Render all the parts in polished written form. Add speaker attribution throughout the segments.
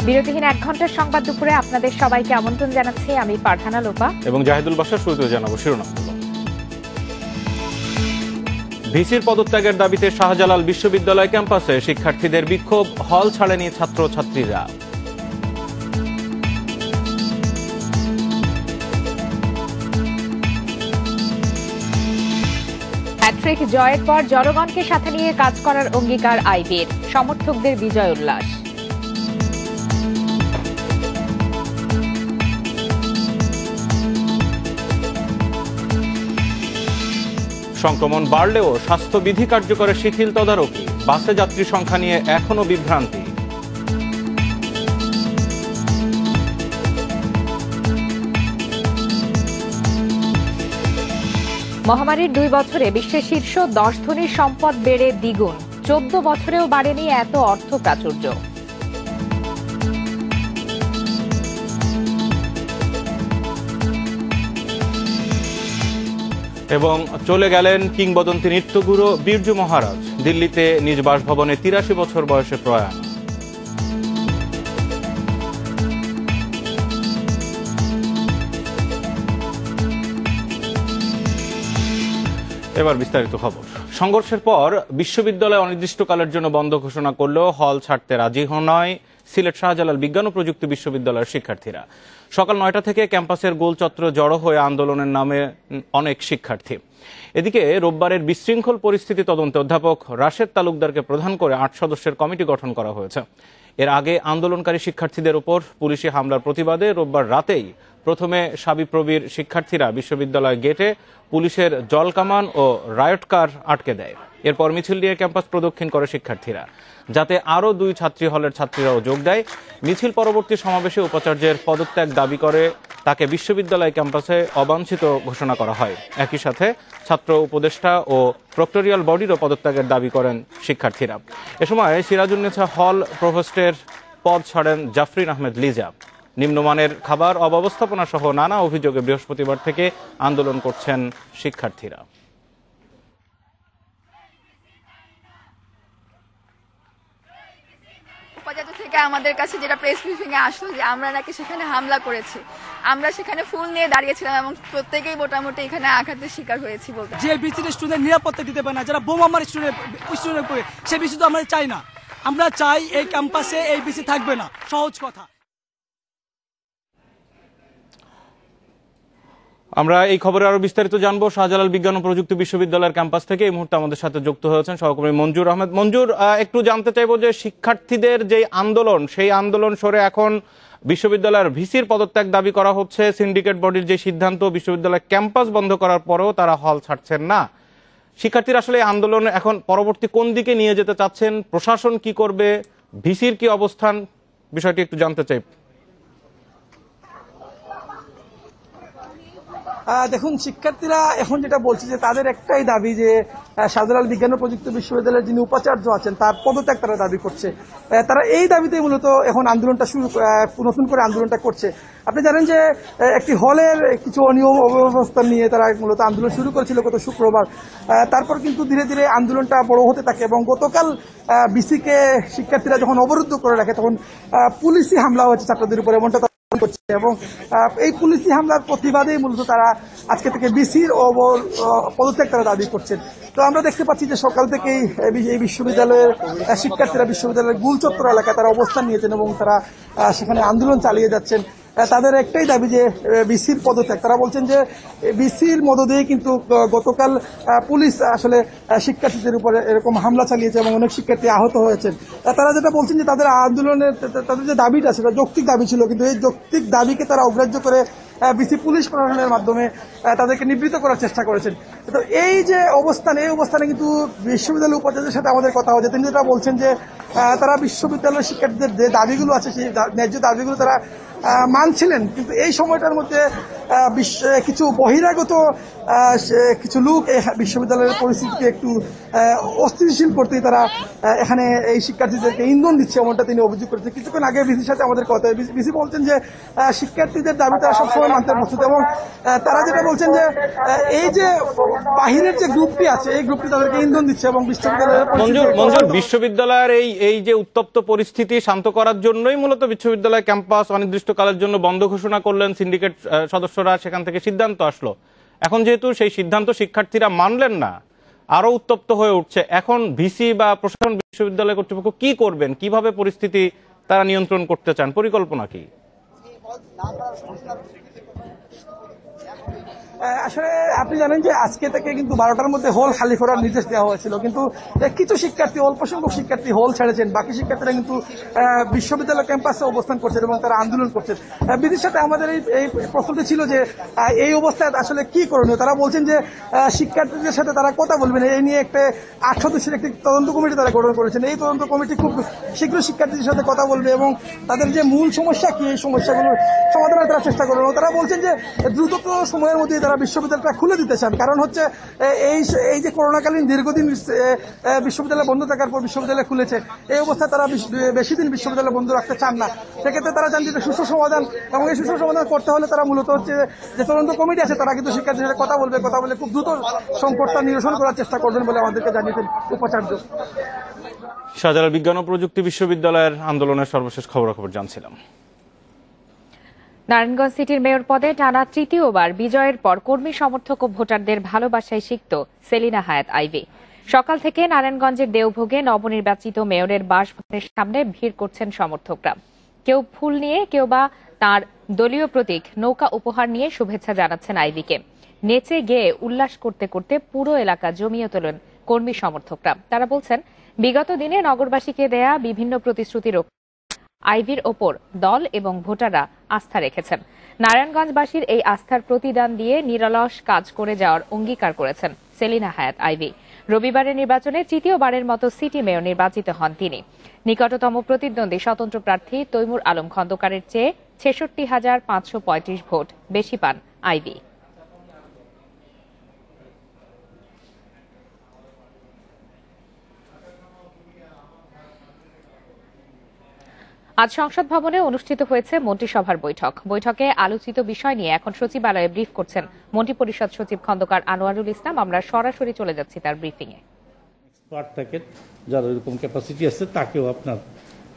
Speaker 1: বিরতিহীন 1 ঘন্টার সংবাদ দুপুরে আপনাদের সবাইকে আমন্ত্রণ জানাচ্ছি আমি ফারহানা লোপা এবং
Speaker 2: জাহিদুল বাশার। শুরুতে জানাবো শিরোনাম। ভিসির পদত্যাগের দাবিতে শাহজালাল বিশ্ববিদ্যালয় ক্যাম্পাসে শিক্ষার্থীদের বিক্ষোভ, হল ছাড়েনি ছাত্রছাত্রীরা।
Speaker 1: হ্যাট্রিক জয়ের পর জনগণকে সাথে নিয়ে কাজ করার অঙ্গীকার আইবির, সমর্থকদের বিজয় উল্লাস।
Speaker 2: সংক্রমণ বাড়লেও স্বাস্থ্যবিধি কার্যকরে শিথিল তদারকি, বাসে যাত্রী সংখ্যা নিয়ে এখনো বিভ্রান্তি।
Speaker 1: মহামারীর 2 বছরে বিশ্বের শীর্ষ 10 ধনীর সম্পদ বেড়ে দ্বিগুণ, 14 বছরেও বাড়েনি এত অর্থ প্রাচুর্য।
Speaker 2: এবং চলে গেলেন কিংবদন্তি নৃত্যগুরু বিরজু মহারাজ, দিল্লিতে নিজ বাসভবনে 83 বছর বয়সে প্রয়াণ। এবার বিস্তারিত খবর। সংঘর্ষের পর বিশ্ববিদ্যালয় অনির্দিষ্টকালের জন্য বন্ধ ঘোষণা করলেও হল ছাড়তে রাজি নয় সিলেট শাহজালাল বিজ্ঞান ও প্রযুক্তি বিশ্ববিদ্যালয়ের শিক্ষার্থীরা। সকাল 9টা থেকে ক্যাম্পাসের গোলচত্র জড়ো হয়ে আন্দোলনের নামে অনেক শিক্ষার্থী। এদিকে রোববারের বিশৃঙ্খল পরিস্থিতি তদন্তে অধ্যাপক রাশেদ তালুকদারকে প্রধান করে 8 সদস্যের কমিটি গঠন করা হয়েছে। এর আগে আন্দোলনকারী শিক্ষার্থীদের উপর পুলিশি হামলার প্রতিবাদে রোববার রাতেই প্রথমে শাবিপ্রবির শিক্ষার্থীরা বিশ্ববিদ্যালয় গেটে পুলিশের জলকামান ও রায়ট কার আটকে দেয়। এরপর মিছিল নিয়ে ক্যাম্পাস প্রদক্ষিণ করে শিক্ষার্থীরা, যাতে আরও 2 ছাত্রী হলের ছাত্রীরাও যোগ দেয়। মিছিল পরবর্তী সমাবেশে উপাচার্যের পদত্যাগ দাবি করে তাকে বিশ্ববিদ্যালয় ক্যাম্পাসে অবাঞ্ছিত ঘোষণা করা হয়। একই সাথে ছাত্র উপদেষ্টা ও প্রক্টোরিয়াল বডিরও পদত্যাগের দাবি করেন শিক্ষার্থীরা। এ সময় সিরাজুন্নেছা হল প্রভোস্টের পদ ছাড়েন জাফরিন আহমেদ লিজা। নিম্নমানের খাবার, অব্যবস্থাপনা সহ নানা অভিযোগে বৃহস্পতিবার থেকে আন্দোলন করছেন শিক্ষার্থীরা।
Speaker 3: উপাচার্য থেকে আমাদের কাছে যেটা প্রেস ব্রিফিং এ আসলো যে আমরা নাকি সেখানে হামলা করেছি, আমরা সেখানে ফুল নিয়ে দাঁড়িয়েছিলাম এবং প্রত্যেকেই মোটামুটি এখানে আঘাতের শিকার হয়েছি বলতে।
Speaker 4: যে বিসির স্টুডেন্ট নিরাপত্তা দিতে পারে না, যারা বোমা মারে স্টুডেন্ট করে, সে বিসি তো আমরা চাই না। আমরা চাই এই ক্যাম্পাসে এই বিসি থাকবে না, সহজ কথা।
Speaker 2: আমরা এই খবরে আরো বিস্তারিত জানবো শাহজালাল বিজ্ঞান ও প্রযুক্তি বিশ্ববিদ্যালয়ের ক্যাম্পাস থেকে। এই মুহূর্তে আমাদের সাথে যুক্ত হয়েছেন সহকর্মী মঞ্জুর আহমেদ। মঞ্জুর, একটু জানতে চাইবো যে শিক্ষার্থীদের যে আন্দোলন, সেই আন্দোলন সরে এখন বিশ্ববিদ্যালয়ের ভিসির পদত্যাগ দাবি করা হচ্ছে। সিন্ডিকেট বডির যে সিদ্ধান্ত, বিশ্ববিদ্যালয় ক্যাম্পাস বন্ধ করার পরেও তারা হল ছাড়ছেন না। শিক্ষার্থীরা আসলে আন্দোলন এখন পরবর্তী কোন দিকে নিয়ে যেতে চাচ্ছেন, প্রশাসন কি করবে, ভিসির কি অবস্থান, বিষয়টি একটু জানতে চাই।
Speaker 4: দেখুন, শিক্ষার্থীরা এখন যেটা বলছে যে তাদের একটাই দাবি যে শাহজালাল বিজ্ঞান ও প্রযুক্তি বিশ্ববিদ্যালয়ের যিনি উপাচার্য আছেন তার পদত্যাগ তারা দাবি করছে। তারা এই দাবিতে মূলত এখন আন্দোলনটা নতুন করে আন্দোলনটা করছে। আপনি জানেন যে একটি হলের কিছু অনিয়ম অব্যবস্থা নিয়ে তারা মূলত আন্দোলন শুরু করেছিল গত শুক্রবার। তারপর কিন্তু ধীরে ধীরে আন্দোলনটা বড় হতে থাকে এবং গতকাল বিসিকে শিক্ষার্থীরা যখন অবরুদ্ধ করে রাখে তখন পুলিশি হামলা হয়েছে ছাত্রদের উপর, এমনটা করছে। এবং এই পুলিশি হামলার প্রতিবাদেই মূলত তারা আজকে থেকে বিসির পদত্যাগ তারা দাবি করছেন। তো আমরা দেখতে পাচ্ছি যে সকাল থেকেই এই বিশ্ববিদ্যালয়ের শিক্ষার্থীরা বিশ্ববিদ্যালয়ের গুলচত্বর এলাকায় তারা অবস্থান নিয়েছেন এবং তারা সেখানে আন্দোলন চালিয়ে যাচ্ছেন। তাদের একটাই দাবি যে বিসির পদত্যাগ। তারা বলছেন যে বিসির মধ্য দিয়ে কিন্তু গতকাল পুলিশ আসলে শিক্ষার্থীদের উপরে এরকম হামলা চালিয়েছে এবং অনেক শিক্ষার্থী আহত হয়েছেন। তারা যেটা বলছেন যে তাদের আন্দোলনের তাদের যে দাবিটা সেটা যৌক্তিক দাবি ছিল, কিন্তু এই যৌক্তিক দাবিকে তারা অগ্রাহ্য করে বিসি পুলিশ প্রশাসনের মাধ্যমে তাদেরকে নিবৃত্ত করার চেষ্টা করেছেন। তো এই যে অবস্থান, এই অবস্থানে কিন্তু বিশ্ববিদ্যালয় উপাচার্যের সাথে আমাদের কথা হয়েছে। তিনি যেটা বলছেন যে তারা বিশ্ববিদ্যালয়ের শিক্ষার্থীদের যে দাবিগুলো আছে সেই ন্যায্য দাবিগুলো তারা মানছিলেন, কিন্তু এই সময়টার মধ্যে কিছু বহিরাগত কিছু লোক এই বিশ্ববিদ্যালয়ের পরিস্থিতিকে একটু অস্থিতিশীল করতেই তারা এখানে এই শিক্ষার্থীদেরকে ইন্ধন দিচ্ছে, এমনটা তিনি অভিযোগ করেছেন। কিছুক্ষণ আগে বিসির সাথে আমাদের কথা, বিসি বলছেন যে শিক্ষার্থীদের দাবি তারা সবসময় মানতে প্রস্তুত, এবং তারা যেটা বলছেন যে এই যে বাহিরের যে গ্রুপটি আছে এই গ্রুপটি তাদেরকে ইন্ধন দিচ্ছে এবং
Speaker 2: মঞ্জুর বিশ্ববিদ্যালয়ের এই যে উত্তপ্ত পরিস্থিতি শান্ত করার জন্যই মূলত বিশ্ববিদ্যালয় ক্যাম্পাস অনির্দিষ্টকালের জন্য বন্ধ ঘোষণা করলেন সিন্ডিকেট সদস্যরা, সেখান থেকে সিদ্ধান্ত আসলো। এখন যেহেতু সেই সিদ্ধান্ত শিক্ষার্থীরা মানলেন না, আরো উত্তপ্ত হয়ে উঠছে, এখন ভিসি বা প্রশাসন বিশ্ববিদ্যালয় কর্তৃপক্ষ কি করবেন, কিভাবে পরিস্থিতি তারা নিয়ন্ত্রণ করতে চান, পরিকল্পনা কি?
Speaker 4: আসলে আপনি জানেন যে আজকে থেকে কিন্তু 12টার মধ্যে হল খালি করার নির্দেশ দেওয়া হয়েছিল, কিন্তু কিছু শিক্ষার্থী, অল্প সংখ্যক শিক্ষার্থী হল ছেড়েছেন, বাকি শিক্ষার্থীরা কিন্তু বিশ্ববিদ্যালয় ক্যাম্পাসে অবস্থান করছেন এবং তারা আন্দোলন করছেন। বিধির সাথে আমাদের এই প্রশ্নটি ছিল যে এই অবস্থায় আসলে কি করণীয়। তারা বলছেন যে শিক্ষার্থীদের সাথে তারা কথা বলবেন, এই নিয়ে একটা 8 সদস্যের একটি তদন্ত কমিটি তারা গঠন করেছেন। এই তদন্ত কমিটি খুব শীঘ্র শিক্ষার্থীদের সাথে কথা বলবে এবং তাদের যে মূল সমস্যা কি এই সমস্যাগুলোর সমাধানের তারা চেষ্টা করবেন। তারা বলছেন যে দ্রুততম সময়ের মধ্যে তারা বিশ্ববিদ্যালয়টা খুলে দিতে চান, কারণ হচ্ছে এই যে করোনাকালীন দীর্ঘদিন বিশ্ববিদ্যালয় বন্ধ থাকার পর বিশ্ববিদ্যালয় খুলেছে, এই অবস্থায় তারা বেশি দিন বিশ্ববিদ্যালয় বন্ধ রাখতে চান না। সেক্ষেত্রে তারা চান যে সুষ্ঠু সমাধান, এবং এই সুষ্ঠু সমাধান করতে হলে তারা মূলত হচ্ছে যে তদন্ত কমিটি আছে তারা কিন্তু শিক্ষার্থীদের সাথে কথা বলে খুব দ্রুত সংকটটা নিরসন করার চেষ্টা করবেন বলে আমাদেরকে জানিয়েছেন উপাচার্য।
Speaker 2: শাহজালাল বিজ্ঞান ও প্রযুক্তি বিশ্ববিদ্যালয়ের আন্দোলনের সর্বশেষ খবরাখবর জানছিলাম।
Speaker 1: নারায়ণগঞ্জ সিটির মেয়র পদে টানা তৃতীয়বার বিজয়ের পর কর্মী সমর্থক ও ভোটারদের ভালোবাসায় সিক্ত সেলিনা হায়াৎ আইভী। সকাল থেকে নারায়ণগঞ্জের দেওভোগে নবনির্বাচিত মেয়রের বাসভবনের সামনে ভিড় করছেন সমর্থকরা। কেউ ফুল নিয়ে, কেউ বা তাঁর দলীয় প্রতীক নৌকা উপহার নিয়ে শুভেচ্ছা জানাচ্ছেন আইভীকে। নেচে গেয়ে উল্লাস করতে করতে পুরো এলাকা জমিয়ে তোলেন কর্মী সমর্থকরা। তারা বলছেন, বিগত দিনে নগরবাসীকে দেয়া বিভিন্ন প্রতিশ্রুতির আইভীর ওপর দল এবং ভোটাররা আস্থা রেখেছেন। নারায়ণগঞ্জবাসীর এই আস্থার প্রতিদান দিয়ে নিরলস কাজ করে যাওয়ার অঙ্গীকার করেছেন সেলিনা হায়াৎ আইভী। রবিবারের নির্বাচনে তৃতীয়বারের মতো সিটি মেয়র নির্বাচিত হন তিনি। নিকটতম প্রতিদ্বন্দ্বী স্বতন্ত্র প্রার্থী তৈমুর আলম খন্দকারের চেয়ে ৬৬,৫৩৫ ভোট বেশি পান আইভী। আজ সংসদ ভবনে অনুষ্ঠিত হয়েছে মন্ত্রিসভার বৈঠকে আলোচিত বিষয় নিয়ে এখন সচিবালয়ে ব্রিফ করছেন মন্ত্রিপরিষদ সচিব খন্দকার আনোয়ারুল ইসলাম। আমরা সরাসরি চলে যাচ্ছি তার ব্রিফিং এ।
Speaker 5: এক্সপার্ট থাকে, যার এরকম ক্যাপাসিটি আছে তাকেও আপনার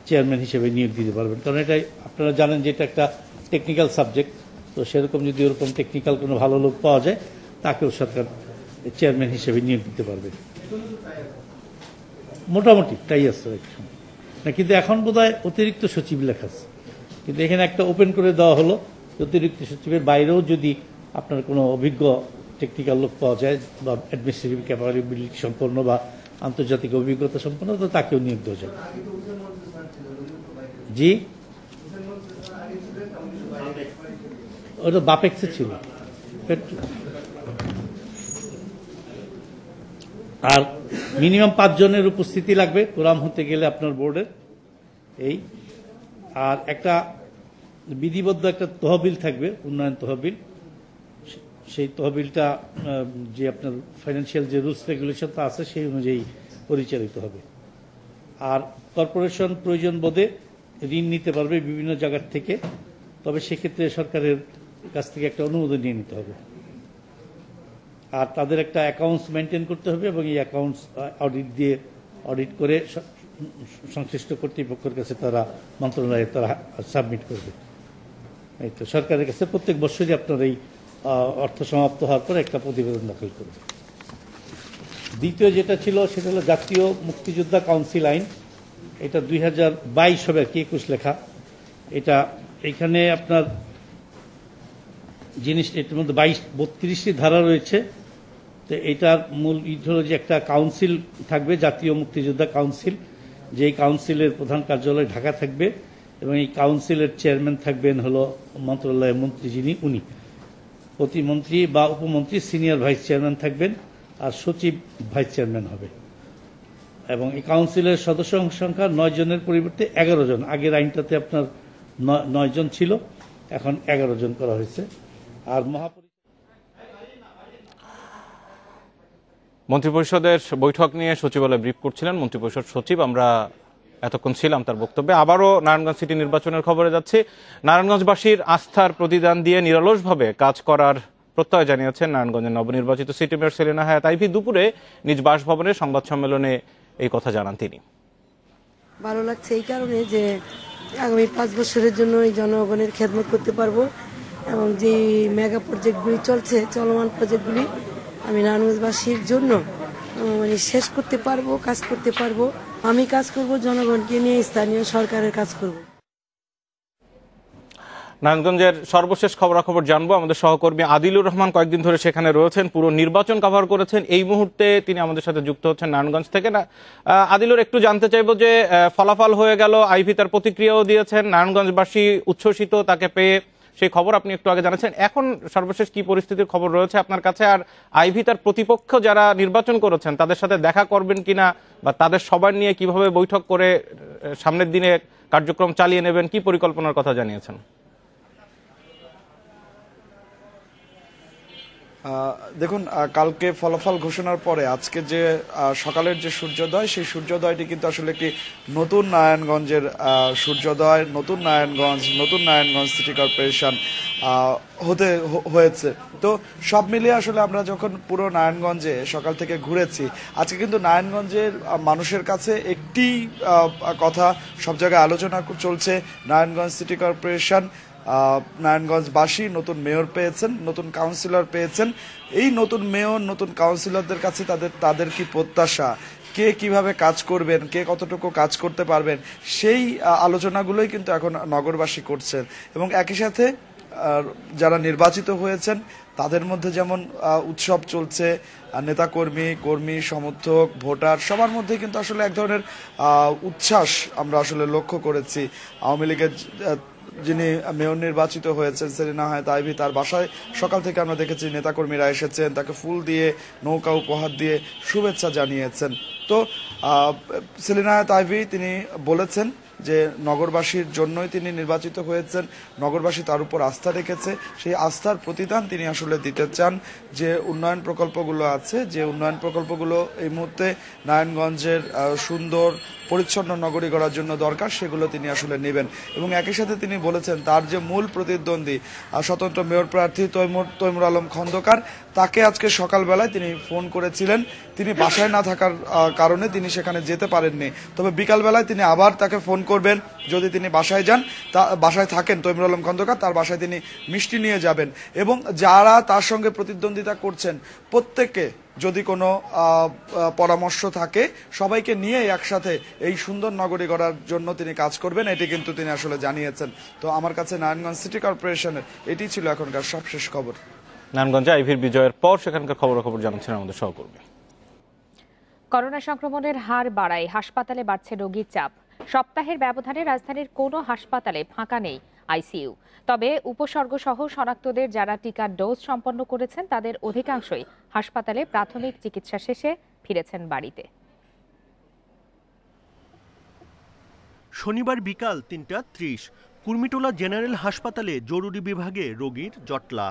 Speaker 5: চেয়ারম্যান হিসেবে নিয়োগ দিতে পারবেন, কারণ এটাই আপনারা জানেন যে এটা একটা টেকনিক্যাল সাবজেক্ট। তো সেরকম যদি ওরকম টেকনিক্যাল কোনো ভালো লোক পাওয়া যায় তাকেও সরকার চেয়ারম্যান হিসেবে নিয়োগ দিতে পারবে। মোটামুটি তাই আছে না, কিন্তু এখন বোধহয় অতিরিক্ত সচিব লেখা আছে, কিন্তু এখানে একটা ওপেন করে দেওয়া হলো অতিরিক্ত সচিবের বাইরেও যদি আপনার কোনো অভিজ্ঞ টেকনিক্যাল লোক পাওয়া যায় বা অ্যাডমিনিস্ট্রেটিভ ক্যাপাবিলিটি সম্পন্ন বা আন্তর্জাতিক অভিজ্ঞতা সম্পন্ন, তো তাকেও নিয়োগ দেওয়া যায়। জি, ওটা বাপেক্সে ছিল। আর মিনিমাম 5 জনের উপস্থিতি লাগবে কোরাম হতে গেলে আপনার বোর্ডের। এই আর একটা বিধিবদ্ধ একটা তহবিল থাকবে, উন্নয়ন তহবিল। সেই তহবিলটা যে আপনার ফাইন্যান্সিয়াল যে রুলস রেগুলেশন আছে সেই অনুযায়ী পরিচালিত হবে। আর কর্পোরেশন প্রয়োজন বোধে ঋণ নিতে পারবে বিভিন্ন জায়গার থেকে, তবে সেক্ষেত্রে সরকারের কাছ থেকে একটা অনুমোদন নিয়ে নিতে হবে। আর তাদের একটা অ্যাকাউন্টস মেনটেন করতে হবে এবং এই অ্যাকাউন্টস অডিট করে সংশ্লিষ্ট কর্তৃপক্ষের কাছে তারা মন্ত্রণালয়ে তারা সাবমিট করবে। এই তো সরকারের কাছে প্রত্যেক বছরই আপনার এই অর্থ সমাপ্ত হওয়ার পর একটা প্রতিবেদন দাখিল করবে। দ্বিতীয় যেটা ছিল সেটা হলো জাতীয় মুক্তিযোদ্ধা কাউন্সিল আইন। এটা 2022 হবে আর কি, 21 লেখা। এটা এখানে আপনার জিনিস, এটার মধ্যে 32টি ধারা রয়েছে। তো এটার মূল হলো যে একটা কাউন্সিল থাকবে, জাতীয় মুক্তিযোদ্ধা কাউন্সিল, যেই কাউন্সিলের প্রধান কার্যালয় ঢাকা থাকবে এবং এই কাউন্সিলের চেয়ারম্যান থাকবেন হলো মন্ত্রণালয়ের মন্ত্রী যিনি, উনি। প্রতিমন্ত্রী বা উপমন্ত্রী সিনিয়র ভাইস চেয়ারম্যান থাকবেন আর সচিব ভাইস চেয়ারম্যান হবে। এবং এই কাউন্সিলের সদস্য সংখ্যা 9 জনের পরিবর্তে 11 জন। আগের আইনটাতে আপনার 9 জন ছিল, এখন 11 জন করা হয়েছে। আর
Speaker 2: মন্ত্রিপরিষদের বৈঠক নিয়ে সচিবালয় ব্রিফ করছিলেন মন্ত্রিপরিষদ সচিব। আমরা এতক্ষণ ছিলাম তার বক্তব্যে। আবারও নারায়ণগঞ্জ সিটি নির্বাচনের খবরে যাচ্ছি। নারায়ণগঞ্জবাসীর আস্থার প্রতিদান দিয়ে নিরলসভাবে কাজ করার প্রত্যয় জানিয়েছেন নারায়ণগঞ্জের নবনির্বাচিত সিটি মেয়র সেলিনা হায়াৎ আইভী। দুপুরে নিজ বাসভবনে সংবাদ সম্মেলনে এই কথা জানান তিনি।
Speaker 6: ভালো লাগছে এই কারণে যে আগামী 5 বছরের জন্য এই জনগণের খেদমত করতে পারবো এবং যে মেগা প্রজেক্টগুলি চলছে, চলমান প্রজেক্টগুলি আমি নারায়ণগঞ্জবাসীর জন্য মানে শেষ করতে পারবো, কাজ করতে পারবো। আমি কাজ করব, জনগণকে নিয়ে স্থানীয় সরকারের কাজ করব।
Speaker 2: নারায়ণগঞ্জের সর্বশেষ খবরাখবর জানবো। আমাদের সহকর্মী আদিলুর রহমান কয়েকদিন ধরে সেখানে রয়েছেন, পুরো নির্বাচন কভার করেছেন। এই মুহূর্তে তিনি আমাদের সাথে যুক্ত হচ্ছেন নারায়ণগঞ্জ থেকে। না আদিলুর, একটু জানতে চাইবো যে ফলাফল হয়ে গেল, আইভী তার প্রতিক্রিয়াও দিয়েছেন, নারায়ণগঞ্জবাসী উচ্ছ্বসিত তাকে পেয়ে, সেই খবর আপনি একটু আগে জানাচ্ছেন। এখন সর্বশেষ কি পরিস্থিতির খবর রয়েছে আপনার কাছে? আর আইভী তার প্রতিপক্ষ যারা নির্বাচন করেছেন তাদের সাথে দেখা করবেন কিনা, বা তাদের সবার নিয়ে কিভাবে বৈঠক করে সামনের দিনে কার্যক্রম চালিয়ে নেবেন, কি পরিকল্পনার কথা জানিয়েছেন?
Speaker 7: দেখুন, কালকে ফলাফল ঘোষণার পরে আজকে যে সকালের যে সূর্যোদয়, সেই সূর্যোদয়টি কিন্তু আসলে একটি নতুন নারায়ণগঞ্জের সূর্যোদয়, নতুন নারায়ণগঞ্জ সিটি কর্পোরেশন হয়েছে। তো সব মিলিয়ে আসলে আমরা যখন পুরো নারায়ণগঞ্জে সকাল থেকে ঘুরেছি, আজকে কিন্তু নারায়ণগঞ্জের মানুষের কাছে একটি কথা সব জায়গায় আলোচনা চলছে, নারায়ণগঞ্জ সিটি কর্পোরেশন, নারায়ণগঞ্জবাসী নতুন মেয়র পেয়েছেন, নতুন কাউন্সিলর পেয়েছেন। এই নতুন মেয়র, নতুন কাউন্সিলরদের কাছে তাদের কি প্রত্যাশা, কে কিভাবে কাজ করবেন, কে কতটুকু কাজ করতে পারবেন, সেই আলোচনাগুলোই কিন্তু এখন নগরবাসী করছেন। এবং একই সাথে যারা নির্বাচিত হয়েছেন তাদের মধ্যে যেমন উৎসব চলছে, কর্মী সমর্থক, ভোটার সবার মধ্যে কিন্তু আসলে এক ধরনের উচ্ছ্বাস আমরা আসলে লক্ষ্য করেছি। আওয়ামী লীগের যিনি মেয়র নির্বাচিত হয়েছেন সেলিনা হায়াৎ আইভী, তার বাসায় সকাল থেকে আমরা দেখেছি নেতাকর্মীরা এসেছেন, তাকে ফুল দিয়ে, নৌকা উপহার দিয়ে শুভেচ্ছা জানিয়েছেন। তো সেলিনা হায়াৎ আইভী তিনি বলেছেন যে নগরবাসীর জন্যই তিনি নির্বাচিত হয়েছেন, নগরবাসী তার উপর আস্থা রেখেছে, সেই আস্থার প্রতিদান তিনি আসলে দিতে চান। যে উন্নয়ন প্রকল্পগুলো আছে, যে উন্নয়ন প্রকল্পগুলো এই মুহূর্তে নারায়ণগঞ্জের সুন্দর পরিচ্ছন্ন নগরী গড়ার জন্য দরকার, সেগুলো তিনি আসলে নেবেন। এবং একই সাথে তিনি বলেছেন তার যে মূল প্রতিদ্বন্দ্বী স্বতন্ত্র মেয়র প্রার্থী তৈমুর আলম খন্দকার, তাকে আজকে সকালবেলায় তিনি ফোন করেছিলেন। তিনি বাসায় না থাকার কারণে তিনি সেখানে যেতে পারেননি, তবে বিকালবেলায় তিনি আবার তাকে ফোন করবেন। যদি তিনি বাসায় থাকেন তৈমুর আলম খন্দকার, তার বাসায় তিনি মিষ্টি নিয়ে যাবেন। এবং যারা তার সঙ্গে প্রতিদ্বন্দ্বিতা করছেন প্রত্যেককে যদি কোনো পরামর্শ থাকে, সবাইকে নিয়ে একসাথে এই সুন্দর নগরী গড়ার জন্য তিনি কাজ করবেন, এটি কিন্তু তিনি আসলে জানিয়েছেন। তো আমার কাছে নারায়ণগঞ্জ সিটি কর্পোরেশনের এটি ছিল এখনকার সবশেষ খবর।
Speaker 2: নারায়ণগঞ্জে আইভীর বিজয়ের পর সেখানকার খবরাখবর জানাচ্ছেন আমাদের সহকর্মী।
Speaker 1: করোনা সংক্রমণের হার বাড়ায় হাসপাতালে বাড়ছে রোগীর চাপ। সপ্তাহের ব্যবধানে রাজধানীর কোনো হাসপাতালে ফাঁকা নেই আইসিইউ। তবে উপসর্গ সহ শনাক্তদের যারা টিকার ডোজ সম্পন্ন করেছেন তাদের অধিকাংশই হাসপাতালে প্রাথমিক চিকিৎসা শেষে ফিরেছেন বাড়িতে।
Speaker 8: শনিবার বিকাল ৩টা ৩০ কুর্মিটোলা জেনারেল হাসপাতালে জরুরি বিভাগে রোগীর জটলা।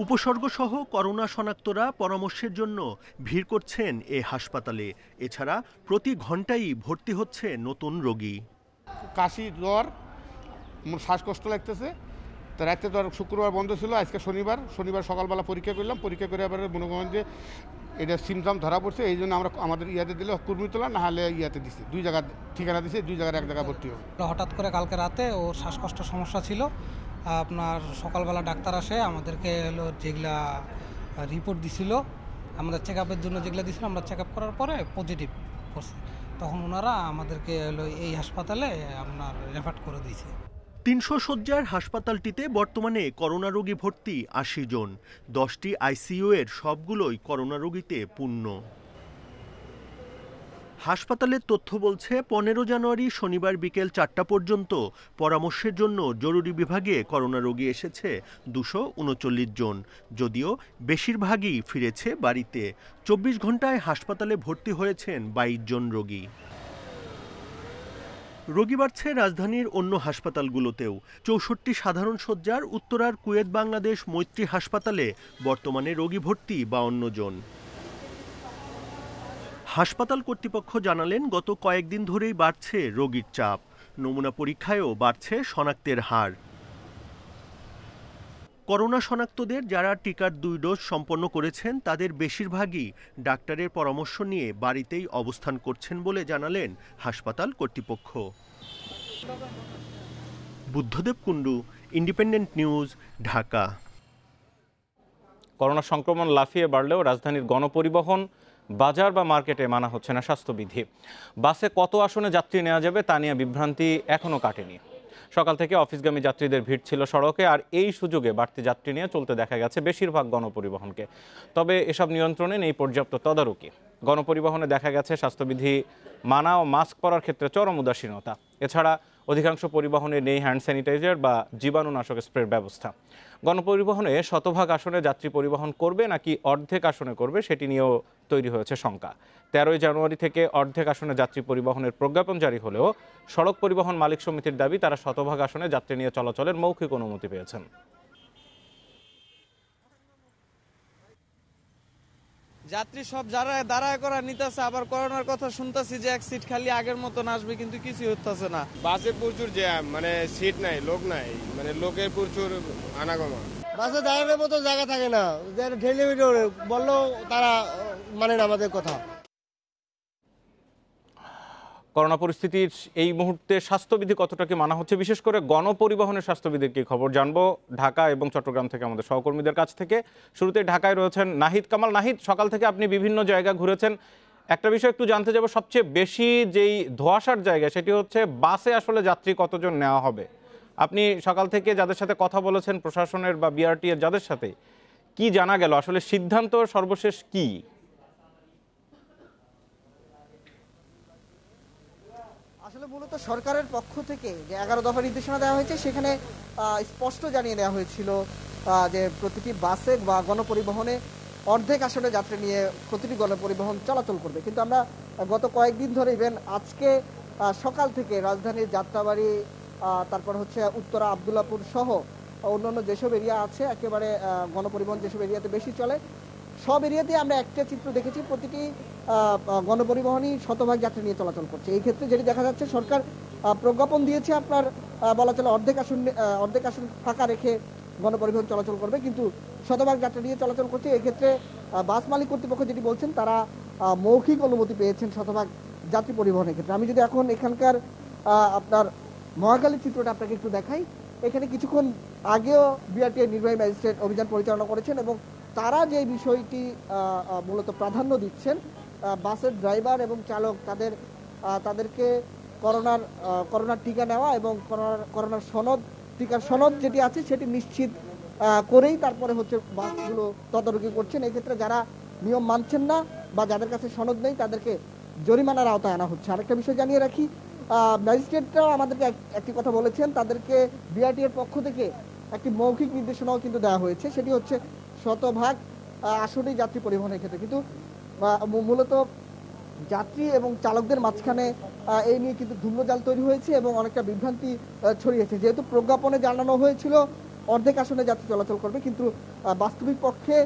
Speaker 8: উপসর্গ সহ করোনা শনাক্তরা পরামর্শের জন্য ভিড় করছেন এ হাসপাতালে। এছাড়া প্রতি ঘন্টায় ভর্তি হচ্ছে নতুন রোগী।
Speaker 9: কাশি, জ্বর, শ্বাসকষ্ট লাগতেছে। তো রাতে তো শুক্রবার বন্ধ ছিল, আজকে শনিবার সকালবেলা পরীক্ষা করলাম, পরীক্ষা করে আবার মনে করেন যে এটা সিমটম ধরা পড়ছে, এই জন্য আমরা আমাদের ইয়াতে দিলে কুর্মিটোলা, না হলে ইয়াতে দিছি, 2 জায়গা ঠিকানা দিছি, 2 জায়গার 1 জায়গায় ভর্তি হবে।
Speaker 10: হঠাৎ করে কালকে রাতে ওর শ্বাসকষ্ট সমস্যা ছিল, আপনার সকালবেলা ডাক্তার আসে আমাদেরকে যেগুলা রিপোর্ট দিছিল, আমাদের চেক আপের জন্য যেগুলো দিছিল, আমরা চেক আপ করার পরে পজিটিভ করছে, তখন ওনারা আমাদেরকে এই হাসপাতালে আপনার রেফার করে দিয়েছে।
Speaker 8: 300 শয্যার হাসপাতালটিতে বর্তমানে করোনা রোগী ভর্তি 80 জন। 10টি আইসিইউ এর সবগুলোই করোনা রোগীতে পূর্ণ। হাসপাতালের তথ্য বলছে 15 জানুয়ারি শনিবার বিকেল 4টা পর্যন্ত পরামর্শের জন্য জরুরি বিভাগে করোনা রোগী এসেছে 239 জন, যদিও বেশিরভাগই ফিরেছে বাড়িতে। 24 ঘন্টায় হাসপাতালে ভর্তি হয়েছেন 22 জন রোগী। রোগী বাড়ছে রাজধানীর অন্য হাসপাতালগুলোতেও। ৬৪ সাধারণ শয্যার উত্তরার কুয়েত বাংলাদেশ মৈত্রী হাসপাতালে বর্তমানে রোগী ভর্তি ৫২ জন। হাসপাতাল কর্তৃপক্ষ জানালেন, গত কয়েকদিন ধরেই বাড়ছে রোগীর চাপ। নমুনা পরীক্ষায়ও বাড়ছে শনাক্তের হার। করোনা শনাক্তদের যারা টিকার ২ ডোজ সম্পন্ন করেছেন তাদের বেশিরভাগই ডাক্তারের পরামর্শ নিয়ে বাড়িতেই অবস্থান করছেন বলে জানালেন হাসপাতাল কর্তৃপক্ষ। Buddhadeb Kundu, independent News, Dhaka.
Speaker 2: Corona সংক্রমণ লাফিয়ে বাড়লেও রাজধানীর গণপরিবহন, বাজার বা মার্কেটে মানা হচ্ছে না স্বাস্থ্যবিধি। বাসে কত আসনে যাত্রী নেওয়া যাবে তা নিয়ে বিভ্রান্তি এখনও কাটেনি। সকাল থেকে অফিসগামী যাত্রীদের ভিড় ছিল সড়কে, আর এই সুযোগে বাড়তি যাত্রী নিয়ে চলতে দেখা গেছে বেশিরভাগ গণপরিবহনকে। তবে এসব নিয়ন্ত্রণে নেই পর্যাপ্ত তদারকি। গণপরিবহনে দেখা গেছে স্বাস্থ্যবিধি মানা ও মাস্ক পরার ক্ষেত্রে চরম উদাসীনতা। এছাড়া অধিকাংশ পরিবহনে নেই হ্যান্ড স্যানিটাইজার বা জীবাণুনাশক স্প্রের ব্যবস্থা। গণপরিবহনে শতভাগ আসনে যাত্রী পরিবহন করবে নাকি অর্ধেক আসনে করবে সেটি নিয়েও তৈরি হয়েছে শঙ্কা। ১৩ জানুয়ারি থেকে অর্ধেক আসনে যাত্রী পরিবহনের প্রজ্ঞাপন জারি হলেও সড়ক পরিবহন মালিক সমিতির দাবি তারা শতভাগ আসনে যাত্রী নিয়ে চলাচলের মৌখিক অনুমতি পেয়েছেন।
Speaker 11: যাত্রী সব যারা দাঁড়ায় করা নিতেছে, আবার করোনার কথা শুনতেছি যে এক সিট খালি আগের মতন আসবে, কিন্তু কিছু হচ্ছে না।
Speaker 12: বাসে প্রচুর জ্যাম, মানে সিট নাই, লোক নাই, মানে লোকের প্রচুর আনাগমন।
Speaker 13: বাসে দাঁড়ানোর মতো জায়গা থাকে না, ঠেলে বললেও তারা মানে না আমাদের কথা।
Speaker 2: করোনা পরিস্থিতির এই মুহূর্তে স্বাস্থ্যবিধি কতটা কি মানা হচ্ছে, বিশেষ করে গণপরিবহনের স্বাস্থ্যবিধির কি খবর জানবো ঢাকা এবং চট্টগ্রাম থেকে আমাদের সহকর্মীদের কাছ থেকে। শুরুতে ঢাকায় রয়েছেন নাহিদ কামাল। নাহিদ, সকাল থেকে আপনি বিভিন্ন জায়গা ঘুরেছেন, একটা বিষয় একটু জানতে যাব, সবচেয়ে বেশি যেই ধোঁয়াশার জায়গা সেটি হচ্ছে বাসে আসলে যাত্রী কতজন নেওয়া হবে। আপনি সকাল থেকে যাদের সাথে কথা বলেছেন, প্রশাসনের বা বিআরটি এর যাদের সাথে, কি জানা গেল, আসলে সিদ্ধান্ত সর্বশেষ কি?
Speaker 14: আসলে মূলত সরকারের পক্ষ থেকে যে 11 দফা নির্দেশনা দেওয়া হয়েছে সেখানে স্পষ্ট জানিয়ে দেওয়া হয়েছিল যে প্রতিটি বাসে বা গণপরিবহনে অর্ধেক আসনে যাত্রী নিয়ে প্রতিটি গণপরিবহন চলাচল করবে। কিন্তু আমরা গত কয়েকদিন ধরে ইভেন আজকে সকাল থেকে রাজধানীর যাত্রাবাড়ি, তারপর হচ্ছে উত্তরা, আবদুল্লাপুর সহ অন্যান্য যেসব এরিয়া আছে, একেবারে গণপরিবহন যেসব এরিয়াতে বেশি চলে, সব এরিয়াতে আমরা একটা চিত্র দেখেছি, প্রতিটি গণপরিবহনই শতভাগ যাত্রী নিয়ে চলাচল করছে। এই ক্ষেত্রে যেটি দেখা যাচ্ছে, সরকার প্রজ্ঞাপন দিয়েছে আপনার বলা চলে অর্ধেক আসন ফাঁকা রেখে গণপরিবহন চলাচল করবে, কিন্তু শতভাগ যাত্রী নিয়ে চলাচল করছে। এক্ষেত্রে বাস মালিক কর্তৃপক্ষ যেটি বলছেন, তারা মৌখিক অনুমতি পেয়েছেন শতভাগ যাত্রী পরিবহনের ক্ষেত্রে। আমি যদি এখন এখানকার আপনার মহাখালীর চিত্রটা আপনাকে একটু দেখাই, এখানে কিছুক্ষণ আগেও বিআরটিএ নির্বাহী ম্যাজিস্ট্রেট অভিযান পরিচালনা করেছেন এবং তারা যে বিষয়টি মূলত প্রাধান্য দিচ্ছেন, বাসের ড্রাইভার এবং চালক তাদেরকে করোনার টিকা নেওয়া এবং করোনার টিকার সনদ যেটি আছে সেটি নিশ্চিত করেই তারপরে হচ্ছে বাসগুলো তদারকি করছেন। এক্ষেত্রে যারা নিয়ম মানছেন না বা যাদের কাছে সনদ নেই তাদেরকে জরিমানার আওতায় আনা হচ্ছে। আরেকটা বিষয় জানিয়ে রাখি, ম্যাজিস্ট্রেটরাও আমাদেরকে একটি কথা বলেছেন, তাদেরকে বিআরটি এর পক্ষ থেকে একটি মৌখিক নির্দেশনাও কিন্তু দেওয়া হয়েছে, সেটি হচ্ছে শতভাগ আসলেই যাত্রী পরিবহনের ক্ষেত্রে। কিন্তু মূলত যাত্রী এবং চালকদের মাঝখানে এই নিয়ে কিন্তু ধূম্রজাল তৈরি হয়েছে এবং অনেকটা বিভ্রান্তি ছড়িয়েছে। যেহেতু প্রজ্ঞাপনে জানানো হয়েছিল অর্ধেক আসনে যাত্রী চলাচল করবে, কিন্তু বাস্তবিক পক্ষে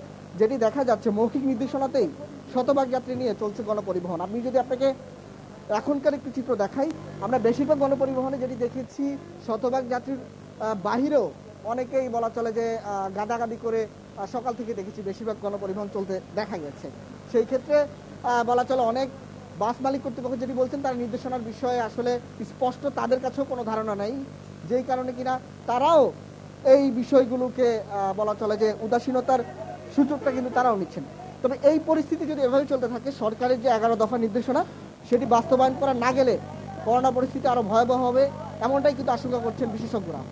Speaker 14: যেটি দেখা যাচ্ছে, মৌখিক নির্দেশনাতেই শতভাগ যাত্রী নিয়ে চলছে গণপরিবহন। আমি যদি আপনাকে এখনকার একটি চিত্র দেখাই, আমরা বেশিরভাগ গণপরিবহনে যেটি দেখেছি, শতভাগ যাত্রীর বাহিরেও অনেকেই বলা চলে যে গাদাগাদি করে সকাল থেকে দেখেছি বেশিরভাগ গণপরিবহন চলতে দেখা গেছে। সেই ক্ষেত্রে বলা চলে অনেক বাস মালিক কর্তৃপক্ষ যেটি বলছেন, তার নির্দেশনার বিষয়ে আসলে স্পষ্ট তাদের কাছেও কোনো ধারণা নেই, যেই কারণে কিনা তারাও এই বিষয়গুলোকে বলা চলে যে উদাসীনতার সুযোগটা কিন্তু তারাও নিচ্ছেন। তবে এই পরিস্থিতি যদি এভাবে চলতে থাকে, সরকারের যে 11 দফা নির্দেশনা সেটি বাস্তবায়ন করা না গেলে করোনা পরিস্থিতি আরো ভয়াবহ হবে, এমনটাই কিন্তু আশঙ্কা করছেন বিশেষজ্ঞরা।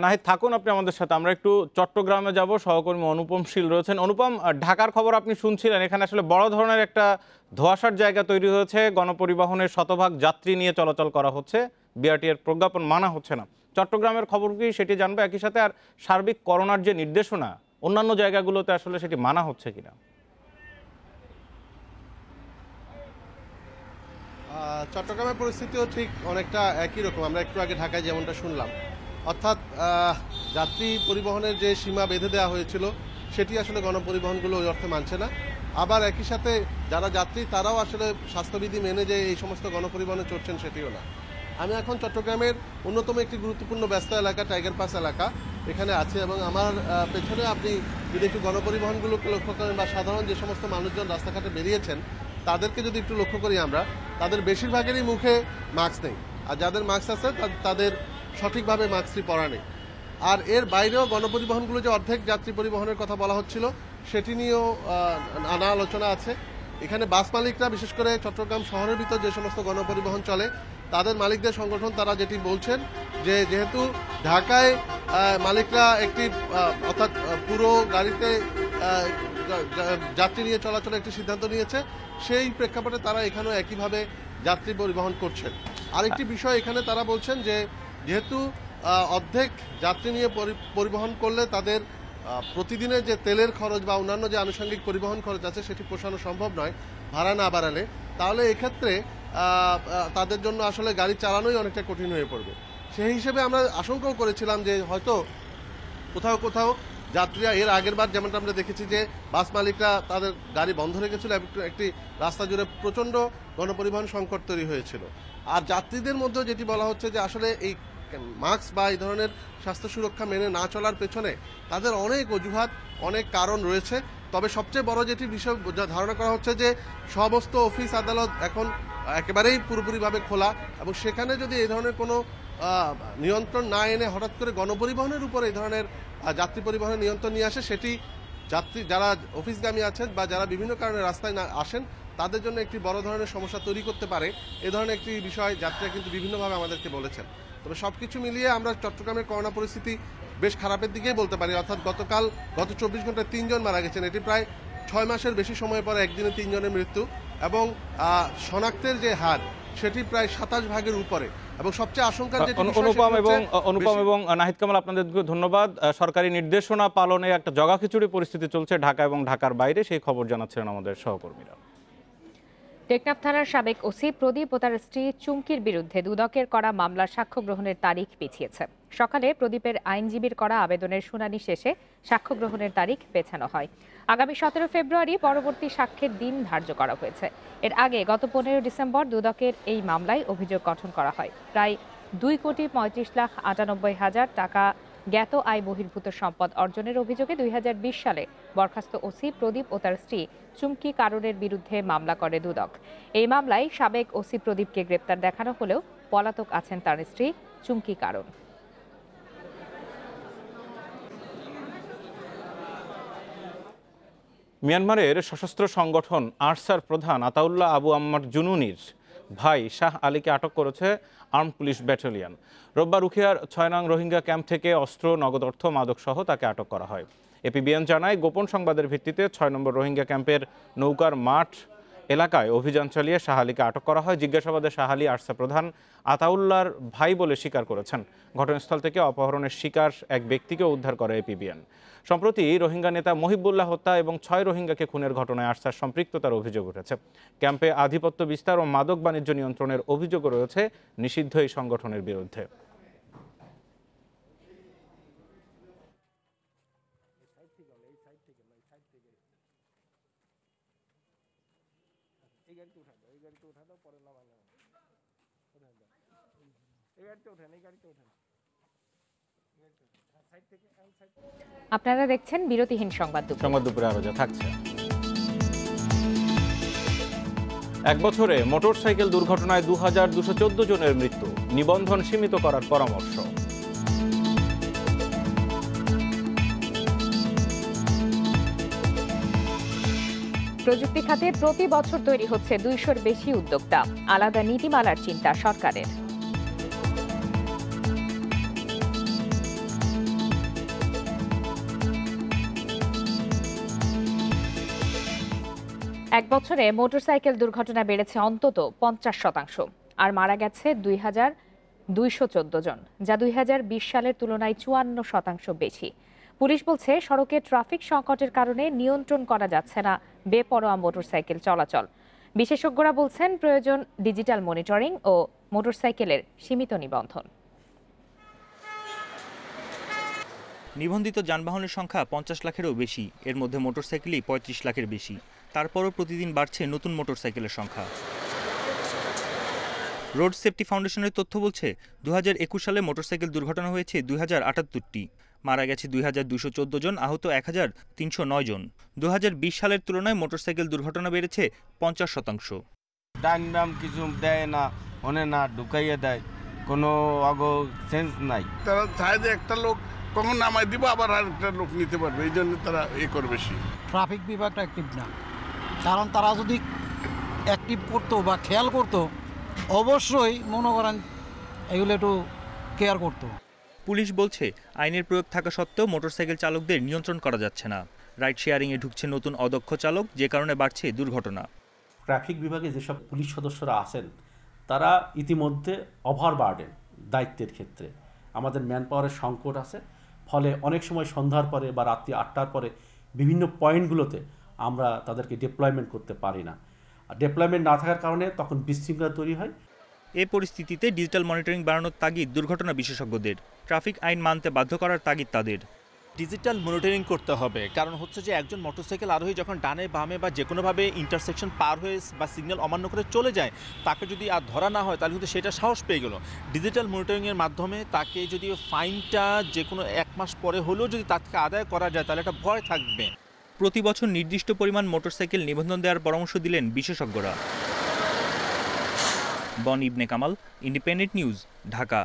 Speaker 2: নাহিদ, থাকুন আপনি আমাদের সাথে। আমরা একটু চট্টগ্রামে যাব, সহকর্মী অনুপম শীল রয়েছেন। অনুপম, ঢাকার খবর আপনি শুনছিলেন, এখানে আসলে বড় ধরনের একটা ধোঁয়াশার জায়গা তৈরি হয়েছে, গণপরিবহনের শতভাগ যাত্রী নিয়ে চলাচল করা হচ্ছে, বিআরটি এর প্রজ্ঞাপন মানা হচ্ছে না। চট্টগ্রামের খবর কি সেটি জানবো, একই সাথে আর সার্বিক করোনার যে নির্দেশনা অন্যান্য জায়গাগুলোতে আসলে সেটি মানা হচ্ছে কিনা।
Speaker 15: চট্টগ্রামের পরিস্থিতিও ঠিক অনেকটা একই রকম। আমরা একটু আগে ঢাকায় যেমনটা শুনলাম, অর্থাৎ যাত্রী পরিবহনের যে সীমা বেঁধে দেওয়া হয়েছিল সেটি আসলে গণপরিবহনগুলো ওই অর্থে মানছে না। আবার একই সাথে যারা যাত্রী তারাও আসলে স্বাস্থ্যবিধি মেনে যে এই সমস্ত গণপরিবহনে চড়ছেন সেটিও না। আমি এখন চট্টগ্রামের অন্যতম একটি গুরুত্বপূর্ণ ব্যস্ত এলাকা টাইগার পাস এলাকা এখানে আছে, এবং আমার পেছনে আপনি যদি একটু গণপরিবহনগুলোকে লক্ষ্য করেন বা সাধারণ যে সমস্ত মানুষজন রাস্তাঘাটে বেরিয়েছেন তাদেরকে যদি একটু লক্ষ্য করি আমরা, তাদের বেশিরভাগেরই মুখে মাস্ক নেই, আর যাদের মাস্ক আছে তাদের সঠিকভাবে মাস্কটি পরা নেই। আর এর বাইরেও গণপরিবহনগুলো যে অর্ধেক যাত্রী পরিবহনের কথা বলা হচ্ছিল সেটি নিয়েও নানা আলোচনা আছে। এখানে বাস মালিকরা, বিশেষ করে চট্টগ্রাম শহরের ভিতর যে সমস্ত গণপরিবহন চলে তাদের মালিকদের সংগঠন তারা যেটি বলছেন যে যেহেতু ঢাকায় মালিকরা একটি অর্থাৎ পুরো গাড়িতে যাত্রী নিয়ে চলাচলের একটি সিদ্ধান্ত নিয়েছে, সেই প্রেক্ষাপটে তারা এখানেও একইভাবে যাত্রী পরিবহন করছেন। আরেকটি বিষয় এখানে তারা বলছেন যে যেহেতু অর্ধেক যাত্রী নিয়ে পরিবহন করলে তাদের প্রতিদিনের যে তেলের খরচ বা অন্যান্য যে আনুষঙ্গিক পরিবহন খরচ আছে সেটি পোষানো সম্ভব নয় ভাড়া না বাড়ালে, তাহলে এক্ষেত্রে তাদের জন্য আসলে গাড়ি চালানোই অনেকটা কঠিন হয়ে পড়বে। সেই হিসেবে আমরা আশঙ্কাও করেছিলাম যে হয়তো কোথাও কোথাও যাত্রীরা এর আগের বার যেমনটা আমরা দেখেছি যে বাস মালিকরা তাদের গাড়ি বন্ধ রেখেছিল, একটি রাস্তা জুড়ে প্রচণ্ড গণপরিবহন সংকট তৈরি হয়েছিল। আর যাত্রীদের মধ্যেও যেটি বলা হচ্ছে যে আসলে এই মাস্ক বা এই ধরনের স্বাস্থ্য সুরক্ষা মেনে না চলার পেছনে তাদের অনেক অজুহাত, অনেক কারণ রয়েছে। তবে সবচেয়ে বড় যেটি বিষয় ধারণা করা হচ্ছে যে সমস্ত অফিস আদালত এখন একেবারেই পুরোপুরিভাবে খোলা, এবং সেখানে যদি এই ধরনের কোনো নিয়ন্ত্রণ না এনে হঠাৎ করে গণপরিবহনের উপর এই ধরনের যাত্রী পরিবহনের নিয়ন্ত্রণ নিয়ে আসে, সেটি যাত্রী যারা অফিসগামী আছেন বা যারা বিভিন্ন কারণে রাস্তায় না আসেন তাদের জন্য একটি বড় ধরনের সমস্যা তৈরি করতে পারে। এ ধরনের একটি বিষয় যাত্রীরা কিন্তু বিভিন্নভাবে আমাদেরকে বলেছেন। তবে সবকিছু মিলিয়ে আমরা চট্টগ্রামের করোনা পরিস্থিতি বেশ খারাপের দিকেই বলতে পারি। অর্থাৎ গত 24 ঘন্টায় 3 জন মারা গেছেন, এটি প্রায় 6 মাসের বেশি সময় পরে একদিনে 3 জনের মৃত্যু, এবং শনাক্তের যে হার সেটি প্রায় 27 ভাগের উপরে। এবং সবচেয়ে আশঙ্কার যেটি
Speaker 2: অনুপম এবং নাহিদ কামাল, আপনাদেরকে ধন্যবাদ। সরকারি নির্দেশনা পালনে একটা জগাখিচুড়ি পরিস্থিতি চলছে ঢাকা এবং ঢাকার বাইরে, সেই খবর জানাচ্ছিলেন আমাদের সহকর্মীরা।
Speaker 1: টেকনাফ থানার সাবেক ওসি প্রদীপ ও তার স্ত্রী চুমকির বিরুদ্ধে দুদকের করা মামলার সাক্ষ্য গ্রহণের তারিখ পিছিয়েছে। সকালে প্রদীপের আইনজীবীর করা আবেদনের শুনানি শেষে সাক্ষ্য গ্রহণের তারিখ পেছানো হয়। আগামী 17 ফেব্রুয়ারি পরবর্তী সাক্ষ্যের দিন ধার্য করা হয়েছে। এর আগে গত 15 ডিসেম্বর দুদকের এই মামলায় অভিযোগ গঠন করা হয়। প্রায় 2,35,98,000 টাকা জ্ঞাত আয় বহির্ভূত সম্পদ অর্জনের অভিযোগে 2020 সালে বরখাস্ত ওসি প্রদীপ ও তার স্ত্রী চুমকি কারণের বিরুদ্ধে মামলা করে দুদক। এই মামলায় সাবেক ওসি প্রদীপকে গ্রেপ্তার দেখানো হলেও পলাতক আছেন তার স্ত্রী চুমকি কারণ।
Speaker 2: মিয়ানমারের সশস্ত্র সংগঠন আরসার প্রধান আতাউল্লাহ আবু আম্মার জুনুনির ভাই শাহ আলীকে আটক করেছে আর্ম পুলিশ ব্যাটালিয়ন। রোববার উখিয়ার 6 নং রোহিঙ্গা ক্যাম্প থেকে অস্ত্র, নগদ অর্থ, মাদক সহ তাকে আটক করা হয়। এপিবিএন জানায়, গোপন সংবাদের ভিত্তিতে 6 নম্বর রোহিঙ্গা ক্যাম্পের নৌকার মাঠ এলাকায় অভিযান চালিয়ে শাহ আলীকে আটক করা হয়। জিজ্ঞাসাবাদে শাহ আলী আরসা প্রধান আতাউল্লাহর ভাই বলে স্বীকার করেছেন। ঘটনাস্থল থেকে অপহরণের শিকার এক ব্যক্তিকে উদ্ধার করে এপিবিএন। সম্প্রতি রোহিঙ্গা নেতা মহিবুল্লাহ হত্যা এবং 6 রোহিঙ্গাকে খুনের ঘটনায় আরসার সম্পৃক্ততার অভিযোগ উঠেছে। ক্যাম্পে আধিপত্য বিস্তার ও মাদক বাণিজ্য নিয়ন্ত্রণের অভিযোগও রয়েছে নিষিদ্ধ এই সংগঠনের বিরুদ্ধে।
Speaker 1: আপনারা দেখছেন বিরতিহীন সংবাদ
Speaker 2: দুপুরে আরো যা থাকছে। এক বছরে মোটরসাইকেল দুর্ঘটনায় 2214 জনের মৃত্যু, নিবন্ধন সীমিত করার পরামর্শ।
Speaker 1: প্রযুক্তি খাতে প্রতি বছর তৈরি হচ্ছে 200-র বেশি উদ্যোক্তা, আলাদা নীতিমালার চিন্তা সরকারের। এক বছরে মোটরসাইকেল দুর্ঘটনা বেড়েছে অন্তত 50%, আর মারা গেছে 2214 জন, যা 2020 সালের তুলনায় 54% বেশি। পুলিশ বলছে, সড়কে ট্রাফিক সংকটের কারণে নিয়ন্ত্রণ করা যাচ্ছে না বেপরোয়া মোটরসাইকেল চলাচল। বিশেষজ্ঞরা বলছেন প্রয়োজন ডিজিটাল মনিটরিং ও মোটরসাইকেলের সীমিত নিবন্ধন।
Speaker 16: নিবন্ধিত যানবাহনের সংখ্যা 50 লাখেরও বেশি, এর মধ্যে মোটরসাইকেলই 35 লাখের বেশি। তারপরও প্রতিদিন বাড়ছে নতুন মোটরসাইকেলের সংখ্যা। রোড সেফটি ফাউন্ডেশনের তথ্য বলছে 2021 সালে মোটরসাইকেল দুর্ঘটনা হয়েছে 2078টি, মারা গেছে 2214 জন, আহত 1309 জন। 2020 সালের তুলনায় মোটরসাইকেল দুর্ঘটনা বেড়েছে 50%।
Speaker 17: ডাং নাম কিছু দেয় না, ওনে না ঢুকাইয়ে দেয়, কোনো সেন্স নাই।
Speaker 18: তারা চায় যে একটা লোক কখন নামাই দিব, আবার আরেকটা লোক নিতে পারবে, এই জন্য তারা করে বেশি।
Speaker 19: ট্রাফিক বিভাগটা অ্যাক্টিভ না, কারণ তারা যদি অ্যাক্টিভ করতো বা খেয়াল করতো অবশ্যই মনে করেন এগুলো একটু কেয়ার করতো।
Speaker 16: পুলিশ বলছে আইনের প্রয়োগ থাকা সত্ত্বেও মোটরসাইকেল চালকদের নিয়ন্ত্রণ করা যাচ্ছে না। রাইড শেয়ারিংয়ে ঢুকছে নতুন অদক্ষ চালক, যে কারণে বাড়ছে দুর্ঘটনা।
Speaker 20: ট্রাফিক বিভাগে যেসব পুলিশ সদস্যরা আছেন তারা ইতিমধ্যে ওভারবার্ডেন দায়িত্বের ক্ষেত্রে। আমাদের ম্যান পাওয়ারের সংকট আছে, ফলে অনেক সময় সন্ধ্যার পরে বা রাত্রি 8টার পরে বিভিন্ন পয়েন্টগুলোতে আমরা তাদেরকে ডিপ্লয়মেন্ট করতে পারি না। আর ডিপ্লয়মেন্ট না থাকার কারণে তখন বিশৃঙ্খলা তৈরি হয়।
Speaker 16: এ পরিস্থিতিতে ডিজিটাল মনিটরিং বাড়ানোর তাগিদ দুর্ঘটনা বিশেষজ্ঞদের। ট্রাফিক আইন মানতে বাধ্য করার তাগিদ তাদের।
Speaker 21: ডিজিটাল মনিটরিং করতে হবে, কারণ হচ্ছে যে একজন মোটরসাইকেল আরোহী যখন ডানে বামে বা যে কোনোভাবে ইন্টারসেকশন পার হয়ে বা সিগন্যাল অমান্য করে চলে যায়, তাকে যদি আর ধরা না হয় তাহলে কিন্তু সেটা সাহস পেয়ে গেল। ডিজিটাল মনিটরিংয়ের মাধ্যমে তাকে যদি ফাইনটা যে কোনো 1 মাস পরে হলেও যদি তার থেকে আদায় করা যায় তাহলে একটা ভয় থাকবে।
Speaker 16: প্রতি বছর নির্দিষ্ট পরিমাণ মোটরসাইকেল নিবন্ধন দেওয়ার পরামর্শ দিলেন বিশেষজ্ঞরা। বন ইবনে কামাল, ইন্ডিপেন্ডেন্ট নিউজ, ঢাকা।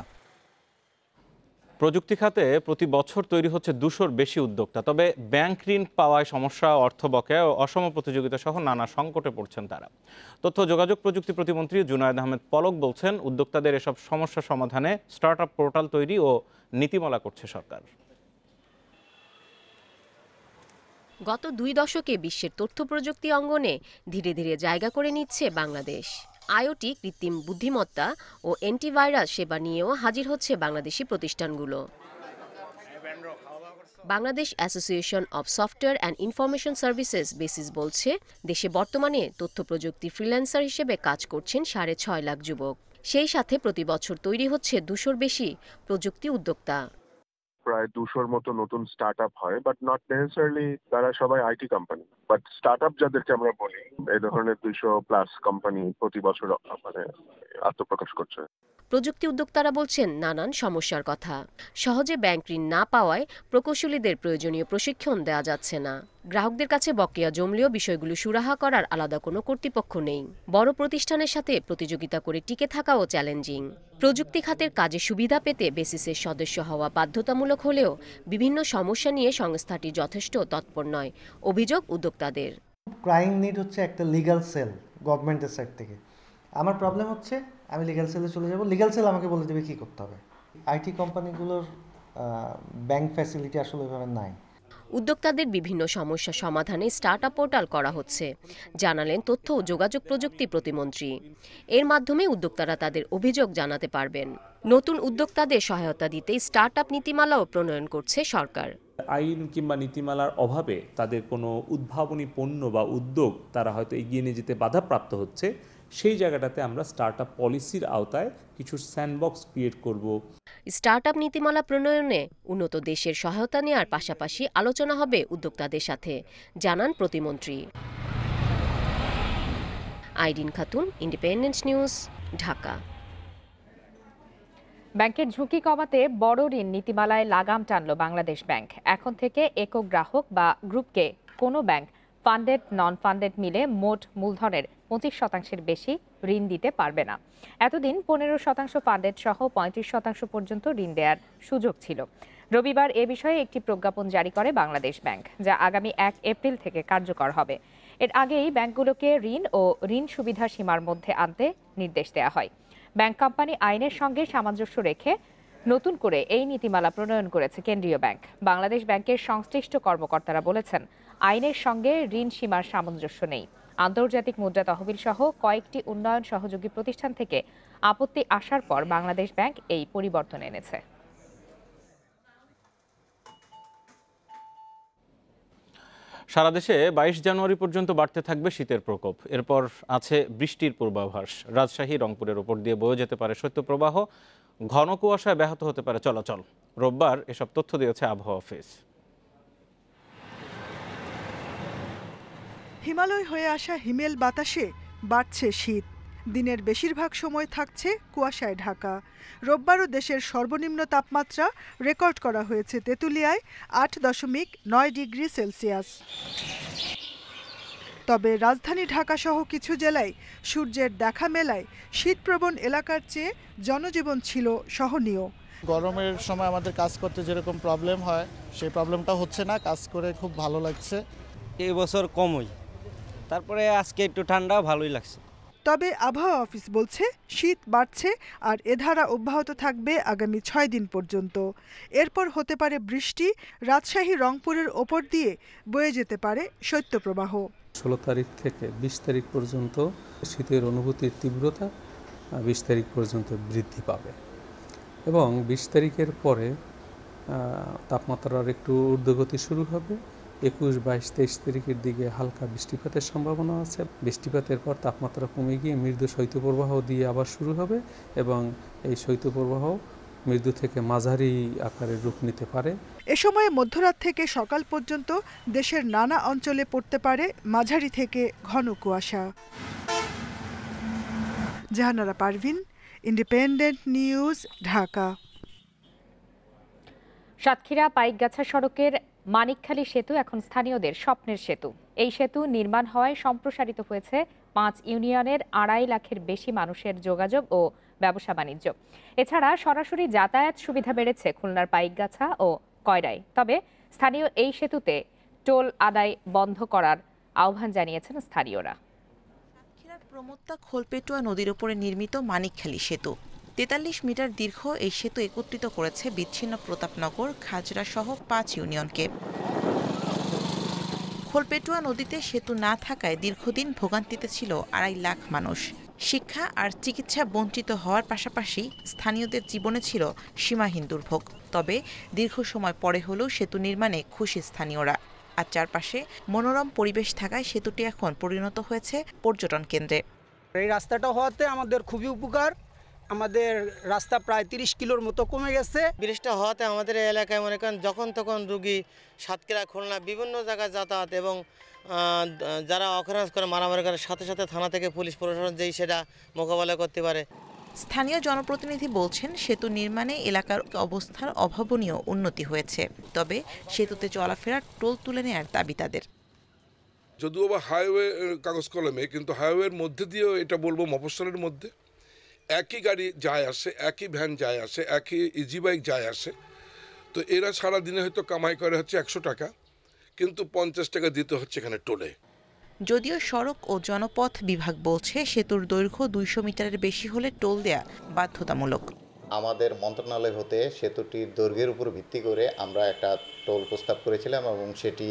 Speaker 2: প্রযুক্তি খাতে প্রতি বছর তৈরি হচ্ছে 200-র বেশি উদ্যোক্তা। তবে ব্যাংক ঋণ পাওয়ায় সমস্যা, অর্থ বকেয়া ও অসম প্রতিযোগিতা সহ নানা সংকটে পড়ছেন তারা। তথ্য যোগাযোগ প্রযুক্তি প্রতিমন্ত্রী জুনায়েদ আহমেদ পলক বলছেন, উদ্যোক্তাদের এসব সমস্যা সমাধানে স্টার্টআপ পোর্টাল তৈরি ও নীতিমালা করছে সরকার।
Speaker 22: গত 2 দশকে বিশ্বের তথ্য প্রযুক্তি অঙ্গনে ধীরে ধীরে জায়গা করে নিচ্ছে বাংলাদেশ। আইওটি, কৃত্রিম বুদ্ধিমত্তা ও অ্যান্টিভাইরাস সেবা নিয়েও হাজির হচ্ছে বাংলাদেশি প্রতিষ্ঠানগুলো। Bangladesh association of software and information services basis বলছে, দেশে বর্তমানে তথ্য প্রযুক্তি ফ্রিল্যান্সার হিসেবে কাজ করছেন 6.5 লাখ যুবক। সেই সাথে প্রতি বছর তৈরি হচ্ছে 200-র বেশি প্রযুক্তি উদ্যোক্তা।
Speaker 23: প্রায় 200-র মতো নতুন স্টার্টআপ হয়, বাট নট নেসেসারিলি তারা সবাই আইটি কোম্পানি। বাট স্টার্টআপ যাদেরকে আমরা বলি, এই ধরনের 200+ কোম্পানি প্রতি বছর মানে আত্মপ্রকাশ করছে।
Speaker 22: প্রযুক্তি উদ্যোক্তারা বলছেন নানান সমস্যার কথা। সহজে ব্যাংক ঋণ না পাওয়ায় প্রকৌশলীদের প্রয়োজনীয় প্রশিক্ষণ দেওয়া যাচ্ছে না। গ্রাহকদের কাছে বকেয়া জমলেও বিষয়গুলো সুরাহা করার আলাদা কোনো কর্তৃপক্ষ নেই। বড় প্রতিষ্ঠানের সাথে প্রতিযোগিতা করে টিকে থাকাও চ্যালেঞ্জিং। প্রযুক্তি খাতের কাজে সুবিধা পেতে বেসিসের সদস্য হওয়া বাধ্যতামূলক হলেও বিভিন্ন সমস্যা নিয়ে সংস্থাটি যথেষ্ট তৎপর নয়, অভিযোগ উদ্যোক্তাদের।
Speaker 24: ক্রাইম নিড হচ্ছে একটা লিগ্যাল সেল গভর্নমেন্টের সাইড থেকে। আমার প্রবলেম হচ্ছে আমি লিগ্যাল সেলে চলে যাব, লিগ্যাল সেল আমাকে বলে দেবে কী করতে হবে। আইটি কোম্পানিগুলোর ব্যাংক ফ্যাসিলিটি আসলে ওইভাবে নাই।
Speaker 22: উদ্যোক্তাদের বিভিন্ন সমস্যা সমাধানে স্টার্টআপ পোর্টাল করা হচ্ছে, জানালেন তথ্য ও যোগাযোগ প্রযুক্তি প্রতিমন্ত্রী। এর মাধ্যমে উদ্যোক্তারা তাদের অভিযোগ জানাতে পারবেন। নতুন উদ্যোক্তাদের সহায়তা দিতে স্টার্টআপ নীতিমালাও প্রণয়ন করছে সরকার।
Speaker 25: আইন কিংবা নীতিমালার অভাবে তাদের কোনো উদ্ভাবনী পণ্য বা উদ্যোগ তারা হয়তো এগিয়ে নিয়ে যেতে বাধাপ্রাপ্ত হচ্ছে। সেই জায়গাটাতে আমরা স্টার্টআপ পলিসির আওতায় কিছু স্যান্ডবক্স ক্রিয়েট করব।
Speaker 22: স্টার্টআপ নীতিমালা প্রণয়নে উন্নত দেশের সহায়তা নেওয়ার পাশাপাশি আলোচনা হবে উদ্যোক্তাদের সাথে, জানান প্রতিমন্ত্রী। Irene Khatun, Independent News, Dhaka.
Speaker 1: ব্যাংকের ঝুঁকি কমাতে বড় ঋণ নীতিমালায় লাগাম টানল বাংলাদেশ ব্যাংক। এখন থেকে একক গ্রাহক বা গ্রুপকে কোনো ব্যাংক ফান্ডেড নন ফান্ডেড মিলে মোট মূলধনের 25% বেশি ঋণ দিতে পারবে না। এতদিন 15% ফান্ডেড সহ 35% পর্যন্ত ঋণ দেওয়ার সুযোগ ছিল। রবিবার এ বিষয়ে একটি প্রজ্ঞাপন জারি করে বাংলাদেশ ব্যাংক, যা আগামী 1 এপ্রিল থেকে কার্যকর হবে। এর আগেই ব্যাংকগুলোকে ঋণ ও ঋণ সুবিধা সীমার মধ্যে আনতে নির্দেশ দেওয়া হয়। ব্যাংক কোম্পানি আইনের সঙ্গে সামঞ্জস্য রেখে নতুন করে এই নীতিমালা প্রণয়ন করেছে কেন্দ্রীয় ব্যাংক। বাংলাদেশ ব্যাংকের সংশ্লিষ্ট কর্মকর্তারা বলেছেন, আইনের সঙ্গে ঋণ সীমার সামঞ্জস্য নেই। আন্তর্জাতিক মুদ্রা তহবিল সহ কয়েকটি উন্নয়ন সহযোগী প্রতিষ্ঠান থেকে আপত্তি আসার পর বাংলাদেশ ব্যাংক এই পরিবর্তন এনেছে।
Speaker 2: সারা দেশে 22 জানুয়ারি পর্যন্ত বাড়তে থাকবে শীতের প্রকোপ। এরপর আছে বৃষ্টির পূর্বাভাস। রাজশাহী, রংপুরের উপর দিয়ে বয়ে যেতে পারে শৈত্যপ্রবাহ, ঘন কুয়াশায় ব্যাহত হতে পারে চলাচল। রোববার এসব তথ্য দিয়েছে আবহাওয়া অফিস।
Speaker 3: হিমালয় হয়ে আসা হিমেল বাতাসে বাড়ছে শীত। দিনের বেশিরভাগ সময় থাকছে কুয়াশায় ঢাকা। রোববারও দেশের সর্বনিম্ন তাপমাত্রা রেকর্ড করা হয়েছে তেঁতুলিয়ায় 8.9 ডিগ্রি সেলসিয়াস। তবে রাজধানী ঢাকাসহ কিছু জেলায় সূর্যের দেখা মেলায় শীতপ্রবণ এলাকার চেয়ে জনজীবন ছিল সহনীয়।
Speaker 4: গরমের সময় আমাদের কাজ করতে যেরকম প্রবলেম হয় সেই প্রবলেমটা হচ্ছে না, কাজ করে খুব ভালো লাগছে।
Speaker 5: এই বছর কমই, তারপরে আজকে একটু ঠান্ডা ভালোই লাগছে।
Speaker 3: তবে আবহাওয়া অফিস বলছে শীত বাড়ছে আর এ ধারা অব্যাহত থাকবে আগামী 6 দিন পর্যন্ত। এরপর হতে পারে বৃষ্টি, রাজশাহী, রংপুরের ওপর দিয়ে বয়ে যেতে পারে শৈত্যপ্রবাহ।
Speaker 6: 16 তারিখ থেকে 20 তারিখ পর্যন্ত শীতের অনুভূতির তীব্রতা 20 তারিখ পর্যন্ত বৃদ্ধি পাবে এবং 20 তারিখের পরে তাপমাত্রার একটু ঊর্ধ্বগতি শুরু হবে। 21, 22, 23 তারিখের দিকে হালকা বৃষ্টিপাতের সম্ভাবনা আছে। বৃষ্টিপাতের পর তাপমাত্রা কমে গিয়ে মৃদু শৈত্যপ্রবাহ দিয়ে আবার শুরু হবে এবং এই শৈত্যপ্রবাহ মৃদু থেকে মাঝারি আকারে রূপ নিতে পারে।
Speaker 3: এ সময়ে মধ্যরাত থেকে সকাল পর্যন্ত দেশের নানা অঞ্চলে পড়তে পারে মাঝারি থেকে ঘন কুয়াশা। Jahanara Parvin, Independent News, Dhaka.
Speaker 1: সাতক্ষীরা পাইকগাছা সড়কের মানিকখালী সেতু এখন স্থানীয়দের স্বপ্নের সেতু। এই সেতু নির্মাণ হওয়ায় সম্প্রসারিত হয়েছে 5 ইউনিয়নের 2.5 লাখের বেশি মানুষের যোগাযোগ ও ব্যবসা বাণিজ্য। এছাড়া সরাসরি যাতায়াত সুবিধা বেড়েছে খুলনার পাইকগাছা ও কয়রায়। তবে স্থানীয় এই সেতুতে টোল আদায় বন্ধ করার আহ্বান জানিয়েছেন স্থানীয়রা।
Speaker 7: সাতক্ষীরার প্রমত্তা খোলপেটুয়া নদীর উপরে নির্মিত মানিকখালী সেতু 43 মিটার দীর্ঘ। এই সেতু একত্রিত করেছে বিচ্ছিন্ন প্রতাপনগর, খাজরা সহ 5 ইউনিয়নকে। খোলপেটুয়া নদীতে সেতু না থাকায় দীর্ঘদিন ভোগান্তিতে ছিল 2.5 লাখ মানুষ। শিক্ষা আর চিকিৎসা বঞ্চিত হওয়ার পাশাপাশি স্থানীয়দের জীবনে ছিল সীমাহীন দুর্ভোগ। তবে দীর্ঘ সময় পরে হলেও সেতু নির্মাণে খুশি স্থানীয়রা। আর চারপাশে মনোরম পরিবেশ থাকায় সেতুটি এখন পরিণত হয়েছে পর্যটন কেন্দ্রে।
Speaker 26: এই রাস্তাটা হওয়াতে আমাদের খুবই উপকার। আমাদের রাস্তা প্রায় 30 কিলোর মতো কমে গেছে।
Speaker 27: ব্রিজটা হওয়াতে আমাদের এলাকায় মনে করেন যখন তখন রুগী সাতক্ষীরা, খুলনা বিভিন্ন জায়গায় যাতায়াত এবং যারা অখরাজ করে মারামারি করে সাথে সাথে থানা থেকে পুলিশ প্রশাসন যেই সেটা মোকাবেলা করতে পারে।
Speaker 7: স্থানীয় জনপ্রতিনিধি বলছেন সেতু নির্মাণে এলাকার অবস্থার অভাবনীয় উন্নতি হয়েছে। তবে সেতুতে চলাফেরার টোল তুলে নেয়ার দাবি তাদের।
Speaker 28: যদিও বা হাইওয়ে কাগজ কলমে, কিন্তু হাইওয়ের মধ্যে দিয়েও এটা বলবো মফস্বলের মধ্যে একই গাড়ি যায় আসে, একই ভ্যান যায় আসে, একই ইজি বাইক যায় আসে। তো এরা সারা দিনে হয়তো কামাই করে হচ্ছে 100 টাকা, কিন্তু 50 টাকা দিতে হচ্ছে এখানে টোলে।
Speaker 7: যদিও সড়ক ও জনপথ বিভাগ বলছে সেতুর দৈর্ঘ্য 200 মিটারের বেশি হলে টোল দেয়া বাধ্যতামূলক।
Speaker 29: আমাদের মন্ত্রণালয় হতে সেতুটির দৈর্ঘ্যের উপর ভিত্তি করে আমরা একটা টোল প্রস্তাব করেছিলাম এবং সেটি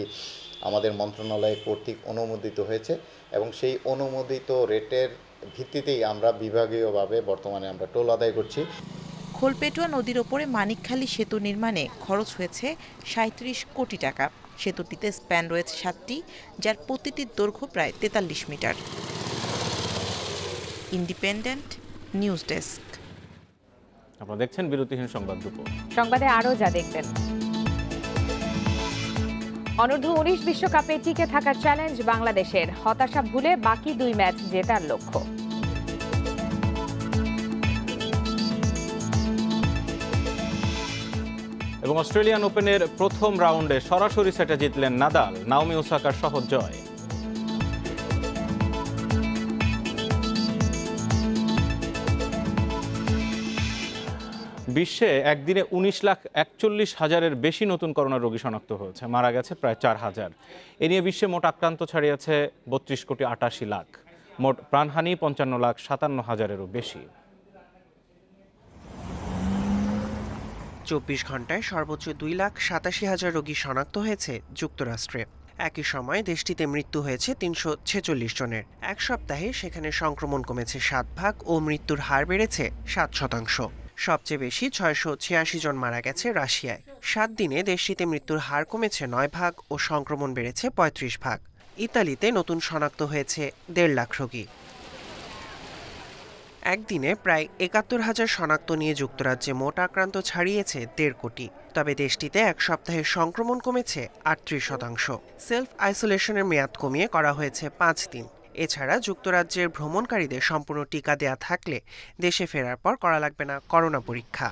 Speaker 29: আমাদের মন্ত্রণালয় কর্তৃক অনুমোদিত হয়েছে এবং সেই অনুমোদিত রেটের ভিত্তিতেই আমরা বিভাগীয়ভাবে বর্তমানে আমরা টোল আদায় করছি।
Speaker 7: খোলপেটুয়া নদীর ওপরে মানিকখালী সেতু নির্মাণে খরচ হয়েছে 37 কোটি টাকা। সেতুটিতে স্প্যান রয়েছে 7টি, যার প্রতিটির দৈর্ঘ্য প্রায় 43 মিটার। Independent news desk.
Speaker 2: আপনারা দেখছেন বিরতিহীন সংবাদ দুপুর।
Speaker 1: সংবাদে আরও যা দেখবেন। অনূর্ধ্ব 19 বিশ্বকাপে টিকে থাকার চ্যালেঞ্জ বাংলাদেশের। হতাশা ভুলে বাকি 2 ম্যাচ জেতার লক্ষ্য।
Speaker 2: এবং অস্ট্রেলিয়ান ওপেনের প্রথম রাউন্ডে সরাসরি সেটে জিতলেন নাদাল। নাওমি ওসাকার সহজ জয়। বিশ্বে একদিনে 19,41,000-এর বেশি নতুন করোনা রোগী শনাক্ত হয়েছে। মারা গেছে প্রায় 4,000। এ নিয়ে বিশ্বে মোট আক্রান্ত ছাড়িয়েছে 32,88,00,000। মোট প্রাণহানি 55,57,000-এরও বেশি।
Speaker 30: 24 ঘন্টায় সর্বোচ্চ 2,87,000 রোগী শনাক্ত হয়েছে যুক্তরাষ্ট্রে। একই সময় দেশটিতে মৃত্যু হয়েছে 346 জনের। এক সপ্তাহে সেখানে সংক্রমণ কমেছে 7 ভাগ ও মৃত্যুর হার বেড়েছে 7%। সবচেয়ে বেশি 686 জন মারা গেছে রাশিয়ায়। 7 দিনে দেশটিতে মৃত্যুর হার কমেছে 9 ভাগ ও সংক্রমণ বেড়েছে 35 ভাগ। ইতালিতে নতুন শনাক্ত হয়েছে 1.5 লাখ রোগী। একদিনে প্রায় ৭১,০০০ শনাক্ত নিয়ে যুক্তরাজ্যে মোট আক্রান্ত ছাড়িয়েছে 1.5 কোটি। তবে দেশটিতে এক সপ্তাহে সংক্রমণ কমেছে ৩৮%। সেলফ আইসোলেশনের মেয়াদ কমিয়ে করা হয়েছে 5 দিন। এছাড়া যুক্তরাজ্যের ভ্রমণকারীদের সম্পূর্ণ টিকা দেয়া থাকলে দেশে ফেরার পর করা লাগবে না করোনা পরীক্ষা।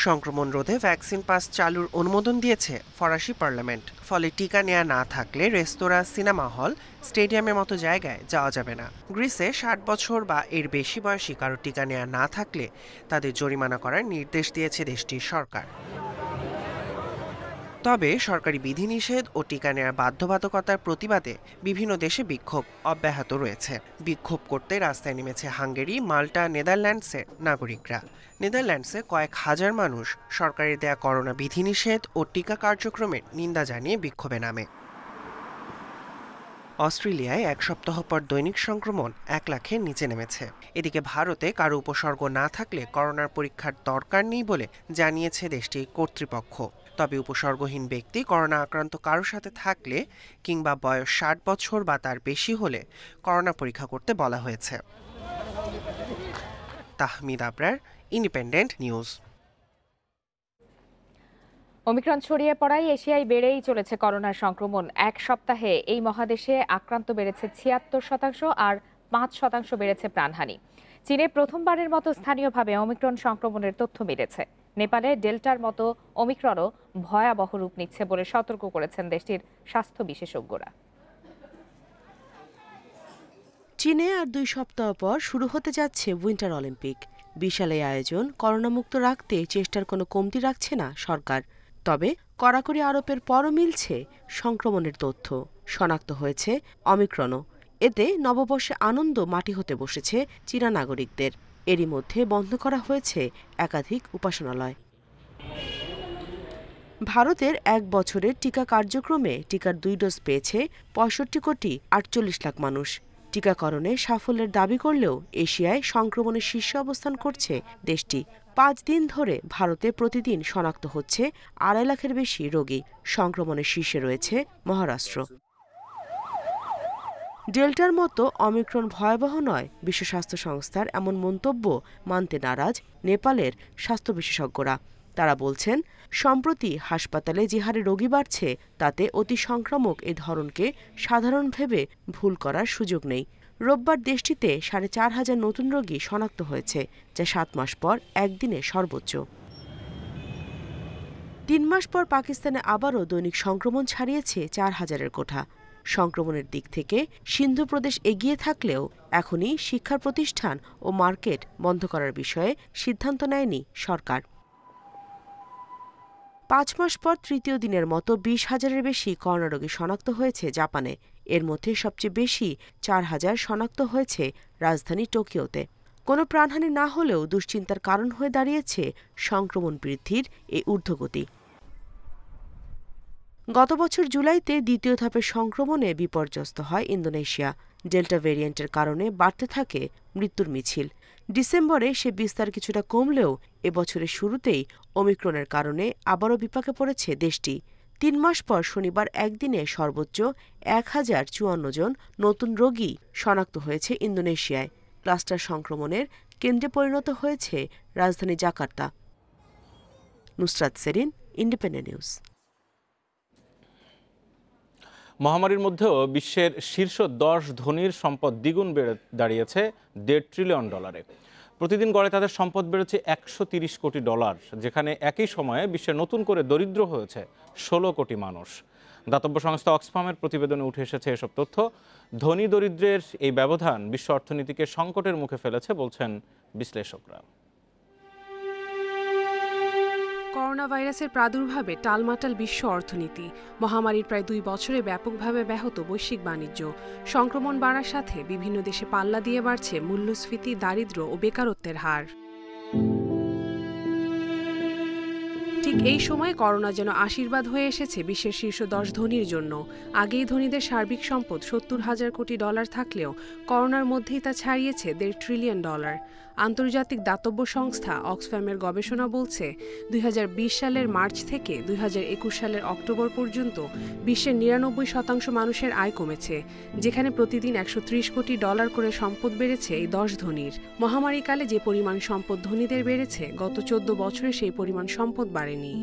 Speaker 30: সংক্রমণ রোধে ভ্যাকসিন পাস চালুর অনুমোদন দিয়েছে ফরাসি পার্লামেন্ট। ফলে টিকা নেওয়া না থাকলে রেস্তোরাঁ, সিনেমা হল, স্টেডিয়ামের মতো জায়গায় যাওয়া যাবে না। গ্রিসে 60 বছর বা এর বেশি বয়সী কারো টিকা নেওয়া না থাকলে তাদের জরিমানা করার নির্দেশ দিয়েছে দেশটির সরকার। তবে সরকারি বিধিনিষেধ ও টিকা নেওয়ার বাধ্যবাধকতার প্রতিবাদে বিভিন্ন দেশে বিক্ষোভ অব্যাহত রয়েছে। বিক্ষোভ করতে রাস্তায় নেমেছে হাঙ্গেরি, মাল্টা, নেদারল্যান্ডসের নাগরিকরা। নেদারল্যান্ডসে কয়েক হাজার মানুষ সরকারের দেয়া করোনা বিধিনিষেধ ও টিকা কার্যক্রমের নিন্দা জানিয়ে বিক্ষোভে নামে। অস্ট্রেলিয়ায় এক সপ্তাহ পর দৈনিক সংক্রমণ 1 লাখের নিচে নেমেছে। এদিকে ভারতে কারো উপসর্গ না থাকলে করোনার পরীক্ষার দরকার নেই বলে জানিয়েছে দেশটির কর্তৃপক্ষ। তবে উপসর্গহীন ব্যক্তি করোনা আক্রান্ত কারোর সাথে থাকলে কিংবা বয়স 60 বছর বা তার বেশি হলে করোনা পরীক্ষা করতে বলা হয়েছে। Tahmid Abrar, independent news.
Speaker 1: Omicron ছড়িয়ে পড়ায় এশিয়ায় বেড়েই চলেছে করোনার সংক্রমণ। এক সপ্তাহে এই মহাদেশে আক্রান্ত বেড়েছে 76% আর 5% বেড়েছে প্রাণহানি। চীনে প্রথমবারের মতো স্থানীয়ভাবে ওমিক্রন সংক্রমণের তথ্য মিলেছে। নেপালে ডেল্টার মতো ওমিক্রনও ভয়াবহ রূপ নিচ্ছে বলে সতর্ক করেছেন দেশটির স্বাস্থ্য বিশেষজ্ঞরা।
Speaker 8: চীনে আর 2 সপ্তাহ পর শুরু হতে যাচ্ছে উইন্টার অলিম্পিক। বিশাল এই আয়োজন করোনামুক্ত রাখতে চেষ্টার কোনো কমতি রাখছে না সরকার। তবে কড়াকড়ি আরোপের পরও মিলছে সংক্রমণের তথ্য। শনাক্ত হয়েছে অমিক্রনও। এতে নববর্ষে আনন্দ মাটি হতে বসেছে চীনা নাগরিকদের। এরই মধ্যে বন্ধ করা হয়েছে একাধিক উপাসনালয়। ভারতের 1 বছরের টিকা কার্যক্রমে টিকার 2 ডোজ পেয়েছে 65,48 লাখ মানুষ। টিকাকরণে সাফল্যের দাবি করলেও এশিয়ায় সংক্রমণের শীর্ষে অবস্থান করছে দেশটি। 5 দিন ধরে ভারতে প্রতিদিন শনাক্ত হচ্ছে 2.5 লাখের বেশি রোগী। সংক্রমণের শীর্ষে রয়েছে মহারাষ্ট্র। ডেল্টার মতো অমিক্রন ভয়াবহ নয়, বিশ্ব স্বাস্থ্য সংস্থার এমন মন্তব্য মানতে নারাজ নেপালের স্বাস্থ্য বিশেষজ্ঞরা। তারা বলছেন, সম্প্রতি হাসপাতালে যে হারে রোগী বাড়ছে তাতে অতি সংক্রামক এ ধরনকে সাধারণ ভেবে ভুল করার সুযোগ নেই। রোববার দেশটিতে 4,500 নতুন রোগী শনাক্ত হয়েছে, যা 7 মাস পর একদিনে সর্বোচ্চ। 3 মাস পর পাকিস্তানে আবারও দৈনিক সংক্রমণ ছাড়িয়েছে 4,000-এর কোঠা। সংক্রমণের দিক থেকে সিন্ধু প্রদেশ এগিয়ে থাকলেও এখনই শিক্ষা প্রতিষ্ঠান ও মার্কেট বন্ধ করার বিষয়ে সিদ্ধান্ত নেয়নি সরকার। 5 মাস পর তৃতীয় দিনের মতো 20,000-এর বেশি করোনা রোগী শনাক্ত হয়েছে জাপানে। এর মধ্যে সবচেয়ে বেশি 4,000 শনাক্ত হয়েছে রাজধানী টোকিওতে। কোনো প্রাণহানি না হলেও দুশ্চিন্তার কারণ হয়ে দাঁড়িয়েছে সংক্রমণ বৃদ্ধির এই ঊর্ধ্বগতি। গত বছর জুলাইতে দ্বিতীয় ধাপের সংক্রমণে বিপর্যস্ত হয় ইন্দোনেশিয়া। ডেল্টা ভ্যারিয়েন্টের কারণে বাড়তে থাকে মৃত্যুর মিছিল। ডিসেম্বরে সে বিস্তার কিছুটা কমলেও এবছরের শুরুতেই ওমিক্রনের কারণে আবারও বিপাকে পড়েছে দেশটি। 3 মাস পর শনিবার একদিনে সর্বোচ্চ 1,054 জন নতুন রোগী শনাক্ত হয়েছে ইন্দোনেশিয়ায়। ক্লাস্টার সংক্রমণের কেন্দ্রে পরিণত হয়েছে রাজধানী Jakarta. Nusrat Serin, Independent News.
Speaker 2: মহামারীর মধ্যেও বিশ্বের শীর্ষ 10 ধনীর সম্পদ দ্বিগুণ বেড়ে দাঁড়িয়েছে $1.5 ট্রিলিয়ন। প্রতিদিন গড়ে তাদের সম্পদ বেড়েছে $130 কোটি, যেখানে একই সময়ে বিশ্বে নতুন করে দরিদ্র হয়েছে 16 কোটি মানুষ। দাতব্য সংস্থা অক্সফামের প্রতিবেদনে উঠে এসেছে এসব তথ্য। ধনী দরিদ্রের এই ব্যবধান বিশ্ব অর্থনীতিকে সংকটের মুখে ফেলেছে বলছেন বিশ্লেষকরা।
Speaker 9: করোনা ভাইরাসের প্রাদুর্ভাবে টালমাটাল বিশ্ব অর্থনীতি। মহামারীর প্রায় 2 বছরে ব্যাপকভাবে ব্যাহত বৈশ্বিক বাণিজ্য। সংক্রমণ বাড়ার সাথে বিভিন্ন দেশে পাল্লা দিয়ে বাড়ছে মূল্যস্ফীতি, দারিদ্র্য ও বেকারত্বের হার। ঠিক এই সময় করোনা যেন আশীর্বাদ হয়ে এসেছে বিশ্বের শীর্ষ 10 ধনীর জন্য। আগেই ধনীদের সার্বিক সম্পদ $70,000 কোটি থাকলেও করোনার মধ্যেই তা ছাড়িয়েছে $1.5 ট্রিলিয়ন। আন্তর্জাতিক দাতব্য সংস্থা অক্সফ্যামের গবেষণা বলছে 2020 সালের মার্চ থেকে 2021 সালের অক্টোবর পর্যন্ত বিশ্বের 99% মানুষের আয় কমেছে, যেখানে প্রতিদিন $130 কোটি করে সম্পদ বেড়েছে এই 10 ধনীর। মহামারীকালে যে পরিমাণ সম্পদ ধনীদের বেড়েছে, গত 14 বছরে সেই পরিমাণ সম্পদ বাড়েনি।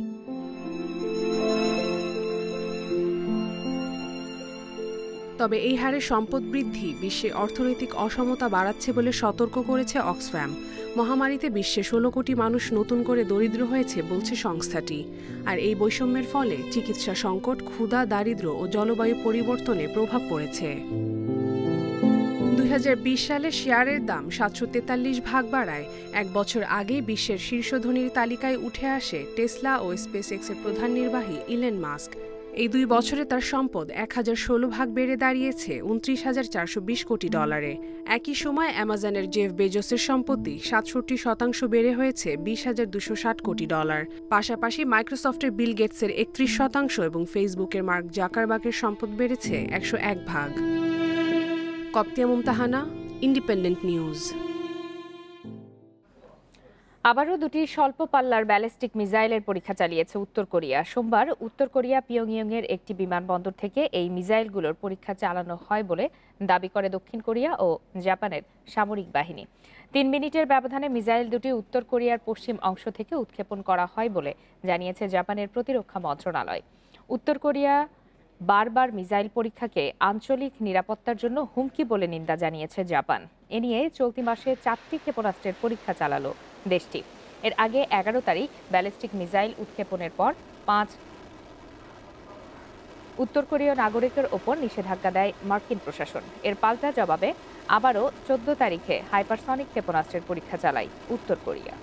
Speaker 9: তবে এই হারে সম্পদ বৃদ্ধি বিশ্বে অর্থনৈতিক অসমতা বাড়াচ্ছে বলে সতর্ক করেছে অক্সফ্যাম। মহামারীতে বিশ্বে 16 কোটি মানুষ নতুন করে দরিদ্র হয়েছে বলছে সংস্থাটি। আর এই বৈষম্যের ফলে চিকিৎসা সংকট, ক্ষুধা, দারিদ্র্য ও জলবায়ু পরিবর্তনে প্রভাব পড়েছে। 2020 সালে শেয়ারের দাম 743 ভাগ বাড়ায়। এক বছর আগেই বিশ্বের শীর্ষ ধনীর তালিকায় উঠে আসে টেসলা ও স্পেসএক্সের প্রধান নির্বাহী ইলন মাস্ক। এই 2 বছরে তার সম্পদ 1016 ভাগ বেড়ে দাঁড়িয়েছে $29,420 কোটি। একই সময় অ্যামাজনের জেফ বেজোসের সম্পত্তি 67% বেড়ে হয়েছে $20,260 কোটি। পাশাপাশি মাইক্রোসফটের বিল গেটসের 31% এবং ফেসবুকের মার্ক জাকারবার্গের সম্পদ বেড়েছে 101 ভাগ। কপ্তিয়া মুমতাহানা, ইন্ডিপেন্ডেন্ট নিউজ।
Speaker 1: আবারও 2টি স্বল্প পাল্লার ব্যালিস্টিক মিসাইলের পরীক্ষা চালিয়েছে উত্তর কোরিয়া। সোমবার উত্তর কোরিয়া পিয়ংইয়ংয়ের একটি বিমানবন্দর থেকে এই মিসাইলগুলোর পরীক্ষা চালানো হয় বলে দাবি করে দক্ষিণ কোরিয়া ও জাপানের সামরিক বাহিনী। 3 মিনিটের ব্যবধানে মিসাইল দুটি উত্তর কোরিয়ার পশ্চিম অংশ থেকে উৎক্ষেপণ করা হয় বলে জানিয়েছে জাপানের প্রতিরক্ষা মন্ত্রণালয়। উত্তর কোরিয়া বারবার মিসাইল পরীক্ষাকে আঞ্চলিক নিরাপত্তার জন্য হুমকি বলে নিন্দা জানিয়েছে জাপান। এ নিয়ে চলতি মাসে 4টি ক্ষেপণাস্ত্রের পরীক্ষা চালালো দেশটি। এর আগে 11 তারিখ ব্যালিস্টিক মিসাইল উৎক্ষেপণের পর 5 উত্তর কোরীয় নাগরিকের ওপর নিষেধাজ্ঞা দেয় মার্কিন প্রশাসন। এর পাল্টা জবাবে আবারও 14 তারিখে হাইপারসনিক ক্ষেপণাস্ত্রের পরীক্ষা চালায় উত্তর কোরিয়া।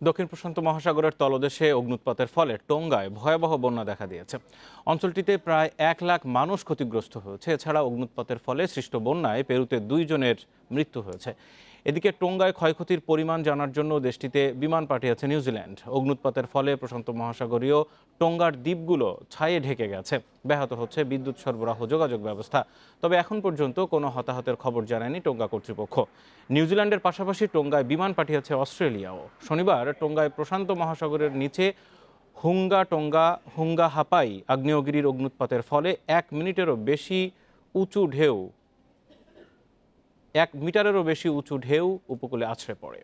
Speaker 2: দক্ষিণ প্রশান্ত মহাসাগরের তলদেশে অগ্ন্যুৎপাতের ফলে টোঙ্গায় ভয়াবহ বন্যা দেখা দিয়েছে। অঞ্চলটিতে প্রায় 1 লাখ মানুষ ক্ষতিগ্রস্ত হয়েছে। এছাড়া অগ্ন্যুৎপাতের ফলে সৃষ্ট বন্যায় পেরুতে 2 জনের মৃত্যু হয়েছে। এদিকে টোঙ্গায় ক্ষয়ক্ষতির পরিমাণ জানার জন্য দেশটিতে বিমান পাঠিয়েছে নিউজিল্যান্ড। অগ্ন্যুৎপাতের ফলে প্রশান্ত মহাসাগরীয় টোঙ্গার দ্বীপগুলো ছায়ে ঢেকে গেছে। ব্যাহত হচ্ছে বিদ্যুৎ সরবরাহ যোগাযোগ ব্যবস্থা। তবে এখন পর্যন্ত কোনো হতাহতের খবর জানায়নি টোঙ্গা কর্তৃপক্ষ। নিউজিল্যান্ডের পাশাপাশি টোঙ্গায় বিমান পাঠিয়েছে অস্ট্রেলিয়াও। শনিবার টোঙ্গায় প্রশান্ত মহাসাগরের নিচে হুঙ্গা হাপাই আগ্নেয়গিরির অগ্ন্যুৎপাতের ফলে 1 মিটারেরও বেশি উঁচু ঢেউ উপকূলে আছড়ে পড়ে।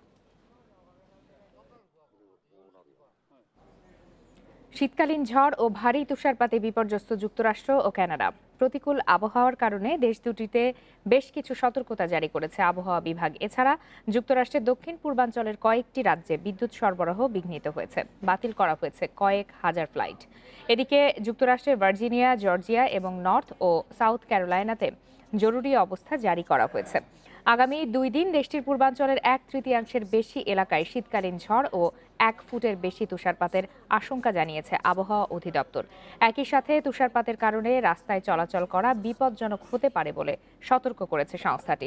Speaker 1: শীতকালীন ঝড় ও ভারী তুষারপাতে বিপর্যস্ত যুক্তরাষ্ট্র ও কানাডা। প্রতিকূল আবহাওয়ার কারণে দেশ দুটিতে বেশ কিছু সতর্কতা জারি করেছে আবহাওয়া বিভাগ। এছাড়া যুক্তরাষ্ট্রের দক্ষিণ পূর্বাঞ্চলের কয়েকটি রাজ্যে বিদ্যুৎ সরবরাহ বিঘ্নিত হয়েছে। বাতিল করা হয়েছে কয়েক হাজার ফ্লাইট। এদিকে যুক্তরাষ্ট্রের ভার্জিনিয়া, জর্জিয়া এবং নর্থ ও সাউথ ক্যারোলাইনাতে জরুরি অবস্থা জারি করা হয়েছে। আগামী 2 দিন দেশটির পূর্বাঞ্চলের 1/3 বেশি এলাকায় শীতকালীন ঝড় ও 1 ফুটের বেশি তুষারপাতের আশঙ্কা জানিয়েছে আবহাওয়া অধিদপ্তর। একই সাথে তুষারপাতের কারণে রাস্তায় চলাচল করা বিপজ্জনক হতে পারে বলে সতর্ক করেছে সংস্থাটি।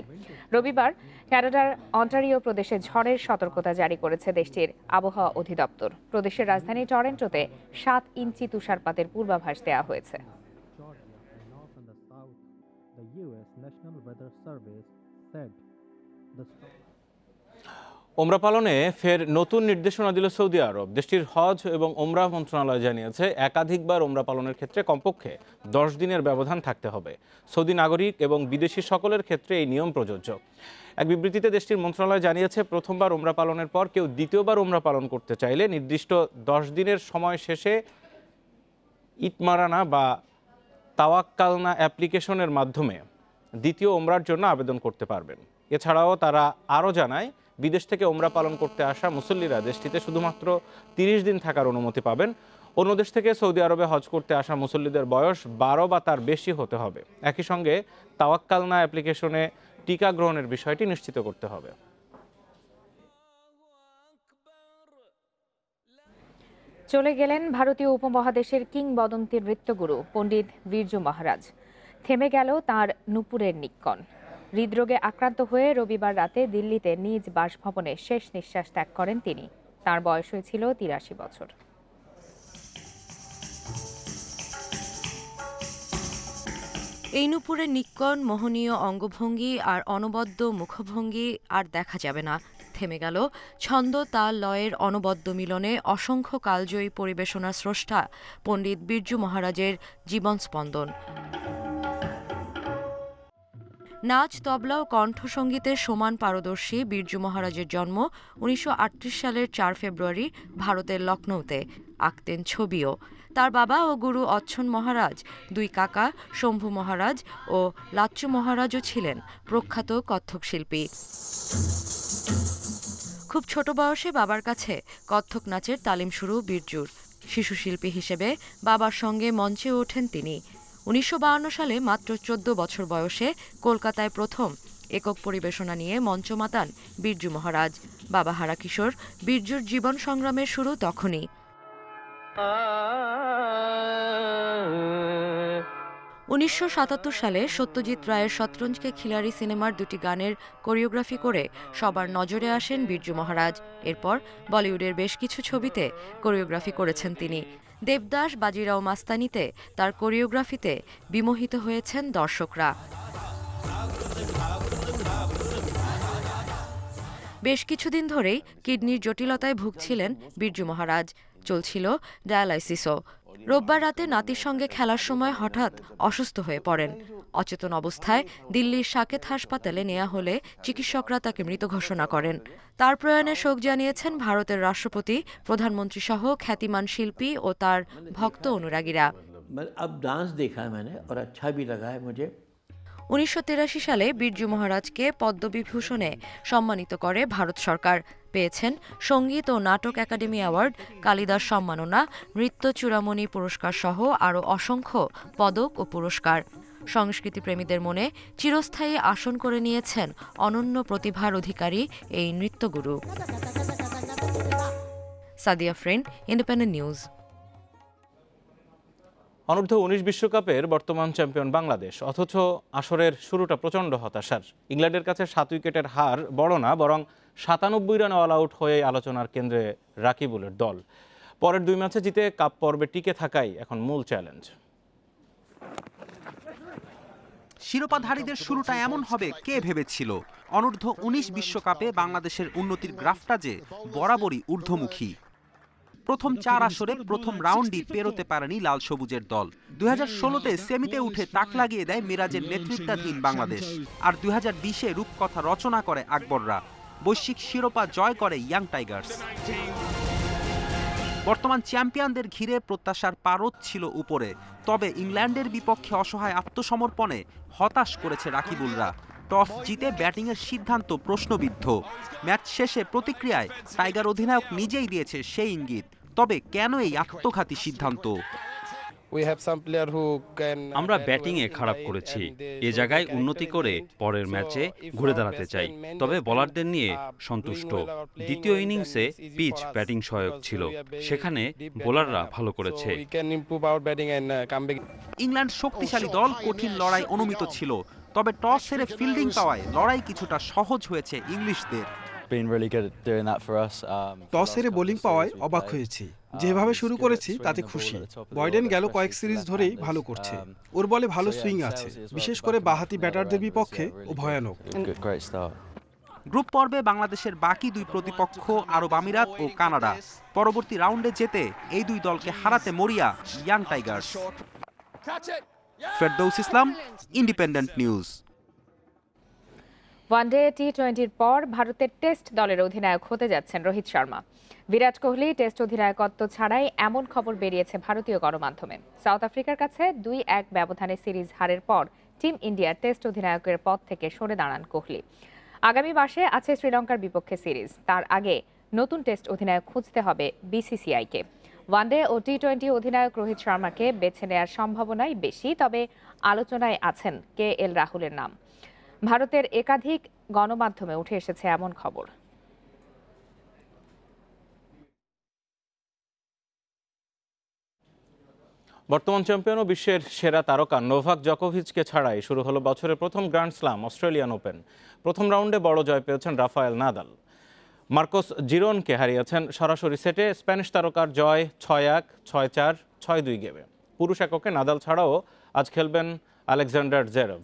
Speaker 1: রবিবার কানাডার অন্টারিও প্রদেশে ঝড়ের সতর্কতা জারি করেছে দেশটির আবহাওয়া অধিদপ্তর। প্রদেশের রাজধানী টরন্টোতে 7 ইঞ্চি তুষারপাতের পূর্বাভাস দেওয়া হয়েছে।
Speaker 2: ওমরা পালনে ফের নতুন নির্দেশনা দিল সৌদি আরব। দেশটির হজ এবং ওমরা মন্ত্রণালয় জানিয়েছে একাধিকবার ওমরা পালনের ক্ষেত্রে কমপক্ষে 10 দিনের ব্যবধান থাকতে হবে। সৌদি নাগরিক এবং বিদেশি সকলের ক্ষেত্রে এই নিয়ম প্রযোজ্য। এক বিবৃতিতে দেশটির মন্ত্রণালয় জানিয়েছে, প্রথমবার ওমরা পালনের পর কেউ দ্বিতীয়বার ওমরা পালন করতে চাইলে নির্দিষ্ট 10 দিনের সময় শেষে ইতমারানা বা তাওয়াক্কালনা অ্যাপ্লিকেশনের মাধ্যমে দ্বিতীয় ওমরার জন্য আবেদন করতে পারবেন। এছাড়াও তারা আরও জানায়, বিদেশ থেকে ওমরা পালন করতে আসা মুসল্লিরা দেশটিতে শুধুমাত্র 30 দিন থাকার অনুমতি পাবেন। অন্য দেশ থেকে সৌদি আরবে হজ করতে আসা মুসল্লিদের বয়স 12 বা তার বেশি হতে হবে। একই সঙ্গে তাওয়াক্কালনা অ্যাপ্লিকেশনে টিকা গ্রহণের বিষয়টি নিশ্চিত করতে হবে।
Speaker 1: চলে গেলেন ভারতীয় উপমহাদেশের কিংবদন্তি নৃত্যগুরু পণ্ডিত বিরজু মহারাজ। থেমে গেল তাঁর নূপুরের নিক্কণ। হৃদরোগে আক্রান্ত হয়ে রবিবার রাতে দিল্লিতে নিজ বাসভবনে শেষ নিঃশ্বাস ত্যাগ করেন তিনি। তাঁর বয়স হয়েছিল 83 বছর।
Speaker 10: এই নূপুরের নিক্কণ মোহনীয় অঙ্গভঙ্গি আর অনবদ্য মুখভঙ্গি আর দেখা যাবে না। থেমে গেল ছন্দ তাল লয়ের অনবদ্য মিলনে অসংখ্য কালজয়ী পরিবেশনার স্রষ্টা পণ্ডিত বিরজু মহারাজের জীবন স্পন্দন। নাচ, তবলা ও কণ্ঠসঙ্গীতের সমান পারদর্শী বিরজু মহারাজের জন্ম 1938 সালের 4 ফেব্রুয়ারি ভারতের লখনৌতে। আঁকতেন ছবিও। তার বাবা ও গুরু অচ্ছন মহারাজ, দুই কাকা শম্ভু মহারাজ ও লাচ্চু মহারাজও ছিলেন প্রখ্যাত কত্থক শিল্পী। খুব ছোট বয়সে বাবার কাছে কত্থক নাচের তালিম শুরু বিরজুর। শিশু শিল্পী হিসেবে বাবার সঙ্গে মঞ্চে ওঠেন তিনি। 1952 সালে মাত্র 14 বছর বয়সে কলকাতায় প্রথম একক পরিবেশনা নিয়ে মঞ্চ মাতান বিরজু মহারাজ। বাবা হারা কিশোর বিরজুর জীবন সংগ্রামের শুরু তখনই। 1977 সালে সত্যজিৎ রায়ের শতরঞ্জ কে খিলাড়ি সিনেমার দুটি গানের কোরিওগ্রাফি করে সবার নজরে আসেন বিরজু মহারাজ। এরপর বলিউডের বেশ কিছু ছবিতে কোরিওগ্রাফি করেছেন তিনি। দেবদাস, বাজিরাও মাস্তানিতে তার কোরিওগ্রাফিতে বিমোহিত হয়েছেন দর্শকরা। বেশ কিছুদিন ধরেই কিডনির জটিলতায় ভুগছিলেন বিরজু মহারাজ। চলছিল ডায়ালাইসিসও। রোববার রাতে নাতির সঙ্গে খেলার সময় হঠাৎ অসুস্থ হয়ে পড়েন। অচেতন অবস্থায় দিল্লির সাকেত হাসপাতালে নেওয়া হলে চিকিৎসকরা তাকে মৃত ঘোষণা করেন। তার প্রয়াণে শোক জানিয়েছেন ভারতের রাষ্ট্রপতি, প্রধানমন্ত্রী সহ খ্যাতিমান শিল্পী ও তার ভক্ত অনুরাগীরা। 1983 সালে বিরজু মহারাজকে পদ্মবিভূষণে সম্মানিত করে ভারত সরকার। পেয়েছেন সঙ্গীত ও নাটক একাডেমি অ্যাওয়ার্ড, কালিদাস সম্মাননা, নৃত্য চূড়ামণি পুরস্কার সহ আরও অসংখ্য পদক ও পুরস্কার। সংস্কৃতিপ্রেমীদের মনে চিরস্থায়ী আসন করে নিয়েছেন অনন্য প্রতিভার অধিকারী এই নৃত্যগুরু। সাদিয়া ফ্রেন্ড, ইন্ডিপেন্ডেন্ট নিউজ।
Speaker 2: অনূর্ধ্ব 19 বিশ্বকাপের বর্তমান চ্যাম্পিয়ন বাংলাদেশ, অথচ আসরের শুরুটা প্রচণ্ড হতাশার। ইংল্যান্ডের কাছে 7 উইকেটের হার বড় না, বরং 97 রানে অল আউট হয়ে আলোচনার কেন্দ্রে রাকিবুলের দল। পরের 2 ম্যাচে জিতে কাপ পর্বে টিকে থাকাই এখন মূল চ্যালেঞ্জ।
Speaker 11: শিরোপাধারীদের শুরুটা এমন হবে কে ভেবেছিল? অনূর্ধ্ব 19 বিশ্বকাপে বাংলাদেশের উন্নতির গ্রাফটা যে বরাবরই ঊর্ধ্বমুখী। প্রথম 4 আসরে প্রথম রাউন্ডই পেরোতে পারেনি লাল সবুজের দল। 2016-তে সেমিতে উঠে তাক লাগিয়ে দেয় মিরাজের নেতৃত্বাধীন বাংলাদেশ। আর 2020-এ রূপকথা রচনা করে আকবররা। বৈশ্বিক শিরোপা জয় করে ইয়াং টাইগার্স। বর্তমান চ্যাম্পিয়নদের ঘিরে প্রত্যাশার পারদ ছিল উপরে, তবে ইংল্যান্ডের বিপক্ষে অসহায় আত্মসমর্পণে হতাশ করেছে রাকিবুলরা। টস জিতে ব্যাটিংয়ের সিদ্ধান্ত প্রশ্নবিদ্ধ। ম্যাচ শেষে প্রতিক্রিয়ায় টাইগার অধিনায়ক নিজেই দিয়েছে সেই ইঙ্গিত। তবে কেন এই আত্মঘাতী সিদ্ধান্ত?
Speaker 12: আমরা ব্যাটিংয়ে খারাপ করেছি, এ জায়গায় উন্নতি করে পরের ম্যাচে ঘুরে দাঁড়াতে চাই। তবে বোলারদের নিয়ে সন্তুষ্ট। দ্বিতীয় ইনিংসে পিচ ব্যাটিং সহায়ক ছিল, সেখানে বোলাররা ভালো করেছে।
Speaker 11: ইংল্যান্ড শক্তিশালী দল, কঠিন লড়াই অনুমিত ছিল। তবে টস হেরে ফিল্ডিং পাওয়ায় লড়াই কিছুটা সহজ হয়েছে ইংলিশদের।
Speaker 13: টস হেরে বোলিং পাওয়ায় অবাক হয়েছি। যেভাবে শুরু করেছি তাতে খুশি। বয়ডেন গেল কয়েক সিরিজ ধরেই ভালো করছে। ওর বলে ভালো সুইং আছে, বিশেষ করে বাঁহাতি ব্যাটারদের বিপক্ষে ও ভয়ানক।
Speaker 11: গ্রুপ পর্বে বাংলাদেশের বাকি 2 প্রতিপক্ষ আরব আমিরাত ও কানাডা। পরবর্তী রাউন্ডে যেতে এই 2 দলকে হারাতে মরিয়া ইয়াং টাইগার্স। ফেরদৌস ইসলাম, ইন্ডিপেন্ডেন্ট নিউজ।
Speaker 1: ওয়ানডে টি-20-র পর ভারতের টেস্ট দলের অধিনায়ক হতে যাচ্ছেন রোহিত শর্মা। বিরাট কোহলি টেস্ট অধিনায়কত্ব ছাড়াই এমন খবর বেরিয়েছে ভারতীয় গণমাধ্যমে। সাউথ আফ্রিকার কাছে 2-1 ব্যবধানে সিরিজ হারের পর টিম ইন্ডিয়ার টেস্ট অধিনায়কের পদ থেকে সরে দাঁড়ান কোহলি। আগামী মাসে আছে শ্রীলঙ্কার বিপক্ষে সিরিজ। তার আগে নতুন টেস্ট অধিনায়ক খুঁজতে হবে বিসিসিআইকে। ওয়ানডে ও টি-20 অধিনায়ক রোহিত শর্মাকে বেছে নেওয়ার সম্ভাবনাই বেশি, তবে আলোচনায় আছেন KL রাহুলের নাম। ভারতের একাধিক গণমাধ্যমে উঠে এসেছে এমন খবর।
Speaker 2: বর্তমান চ্যাম্পিয়ন ও বিশ্বের সেরা তারকা নোভাক জকোভিচকে ছাড়াই শুরু হলো বছরের প্রথম গ্র্যান্ড স্লাম অস্ট্রেলিয়ান ওপেন। প্রথম রাউন্ডে বড় জয় পেয়েছেন রাফায়েল নাদাল। মার্কোস জিরোনকে হারিয়েছেন সরাসরি সেটে। স্প্যানিশ তারকার জয় 6-1, 6-4, 6-2 গেমে। পুরুষ এককে নাদাল ছাড়াও আজ খেলবেন আলেকজান্ডার জেরেভ।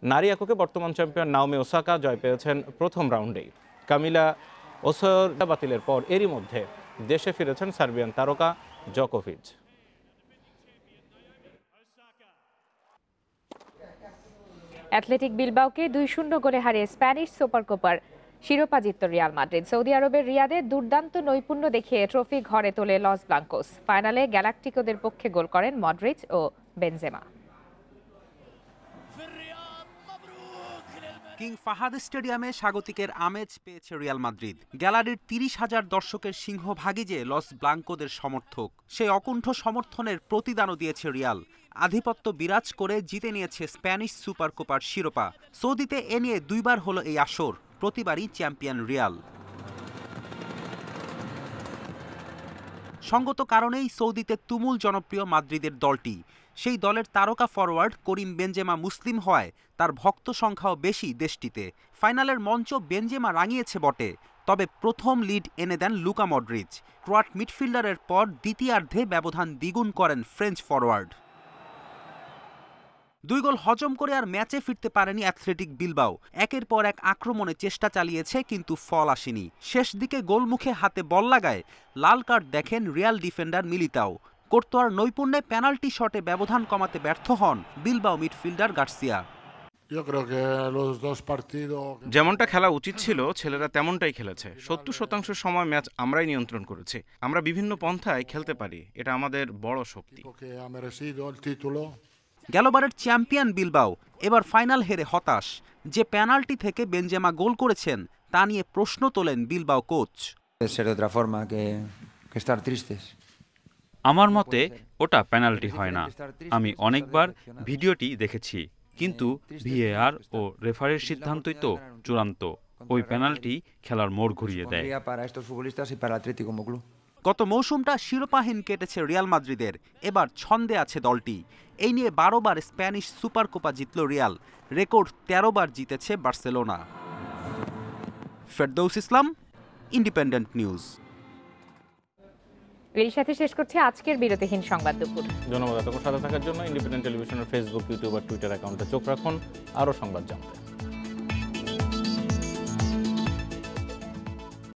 Speaker 2: নারী এককে বর্তমান চ্যাম্পিয়ন নাওমি ওসাকা জয় পেয়েছেন প্রথম রাউন্ডেই। কামিলা ওসোরা বাতিলের পর এরই মধ্যে দেশে ফিরেছেন সার্বিয়ান তারকা জকোভিচ।
Speaker 1: অ্যাথলেটিক বিলবাওকে 2-0 গোলে হারিয়ে স্প্যানিশ সুপার কোপার শিরোপা জিতল রিয়াল মাদ্রিদ। সৌদি আরবের রিয়াদে দুর্দান্ত নৈপুণ্য দেখিয়ে ট্রফি ঘরে তোলে লস ব্লাঙ্কোস। ফাইনালে গ্যালাকটিকোদের পক্ষে গোল করেন মডরিচ ও বেনজেমা।
Speaker 11: কিং ফাহাদ স্টেডিয়ামে স্বাগতিকের আমেজ পেয়েছে রিয়াল মাদ্রিদ। গ্যালারির 30,000 দর্শকের সিংহভাগই যে লস ব্লাঙ্কোদের সমর্থক। সেই অকুণ্ঠ সমর্থনের প্রতিদানও দিয়েছে রিয়াল। আধিপত্য বিরাজ করে জিতে নিয়েছে স্প্যানিশ সুপার কোপার শিরোপা। সৌদিতে এ নিয়ে 2 বার হলো এই আসর, প্রতিবারই চ্যাম্পিয়ন রিয়াল। সঙ্গত কারণেই সৌদিতে তুমুল জনপ্রিয় মাদ্রিদের দলটি। সেই দলের তারকা ফরওয়ার্ড করিম বেনজেমা মুসলিম হওয়ায় তার ভক্ত সংখ্যাও বেশি দেশটিতে। ফাইনালের মঞ্চ বেনজেমা রাঙিয়েছে বটে, তবে প্রথম লিড এনে দেন লুকা মডরিচ। ক্রোয়াট মিডফিল্ডারের পর দ্বিতীয়ার্ধে ব্যবধান দ্বিগুণ করেন ফ্রেঞ্চ ফরওয়ার্ড। 2 গোল হজম করে আর ম্যাচে ফিরতে পারেনি অ্যাথলেটিক বিলবাও। একের পর এক আক্রমণে চেষ্টা চালিয়েছে, কিন্তু ফল আসেনি। শেষ দিকে গোলমুখে হাতে বল লাগায় লাল কার্ড দেখেন রিয়াল ডিফেন্ডার মিলিতাও। কোর্তোয়ার নৈপুণ্যে পেনাল্টি শটে ব্যবধান কমাতে ব্যর্থ হন বিলবাও মিডফিল্ডার গার্সিয়া।
Speaker 2: যেমনটা খেলা উচিত ছিল ছেলেরা তেমনটাই খেলেছে। 70% সময় ম্যাচ আমরাই নিয়ন্ত্রণ করেছি। আমরা বিভিন্ন পন্থায় খেলতে পারি, এটা আমাদের বড় শক্তি।
Speaker 11: গেলবারের চ্যাম্পিয়ন বিলবাও এবার ফাইনাল হেরে হতাশ। যে পেনাল্টি থেকে বেনজেমা গোল করেছেন তা নিয়ে প্রশ্ন তোলেন বিলবাও কোচ।
Speaker 12: আমার মতে ওটা পেনাল্টি হয় না। আমি অনেকবার ভিডিওটি দেখেছি, কিন্তু ভিএআর ও রেফারির সিদ্ধান্তই তো চূড়ান্ত। ওই পেনাল্টি খেলার মোড় ঘুরিয়ে দেয়।
Speaker 11: গত মৌসুমটা শিরোপাহীন কেটেছে রিয়াল মাদ্রিদের। এবার ছন্দে আছে দলটি। এই নিয়ে 12 বার স্প্যানিশ সুপার কোপা জিতল রিয়াল। রেকর্ড 13 বার জিতেছে বার্সেলোনা। ফেরদৌস ইসলাম, ইন্ডিপেন্ডেন্ট নিউজ।
Speaker 1: এর সাথে শেষ করছি আজকের বিরতিহীন সংবাদ দুপুর।
Speaker 2: ধন্যবাদ এতক্ষণ সাথে থাকার জন্য। ইন্ডিপেন্ডেন্ট টেলিভিশনের ফেসবুক, ইউটিউব আর টুইটার অ্যাকাউন্টে চোখ রাখুন আরও সংবাদ জানতে।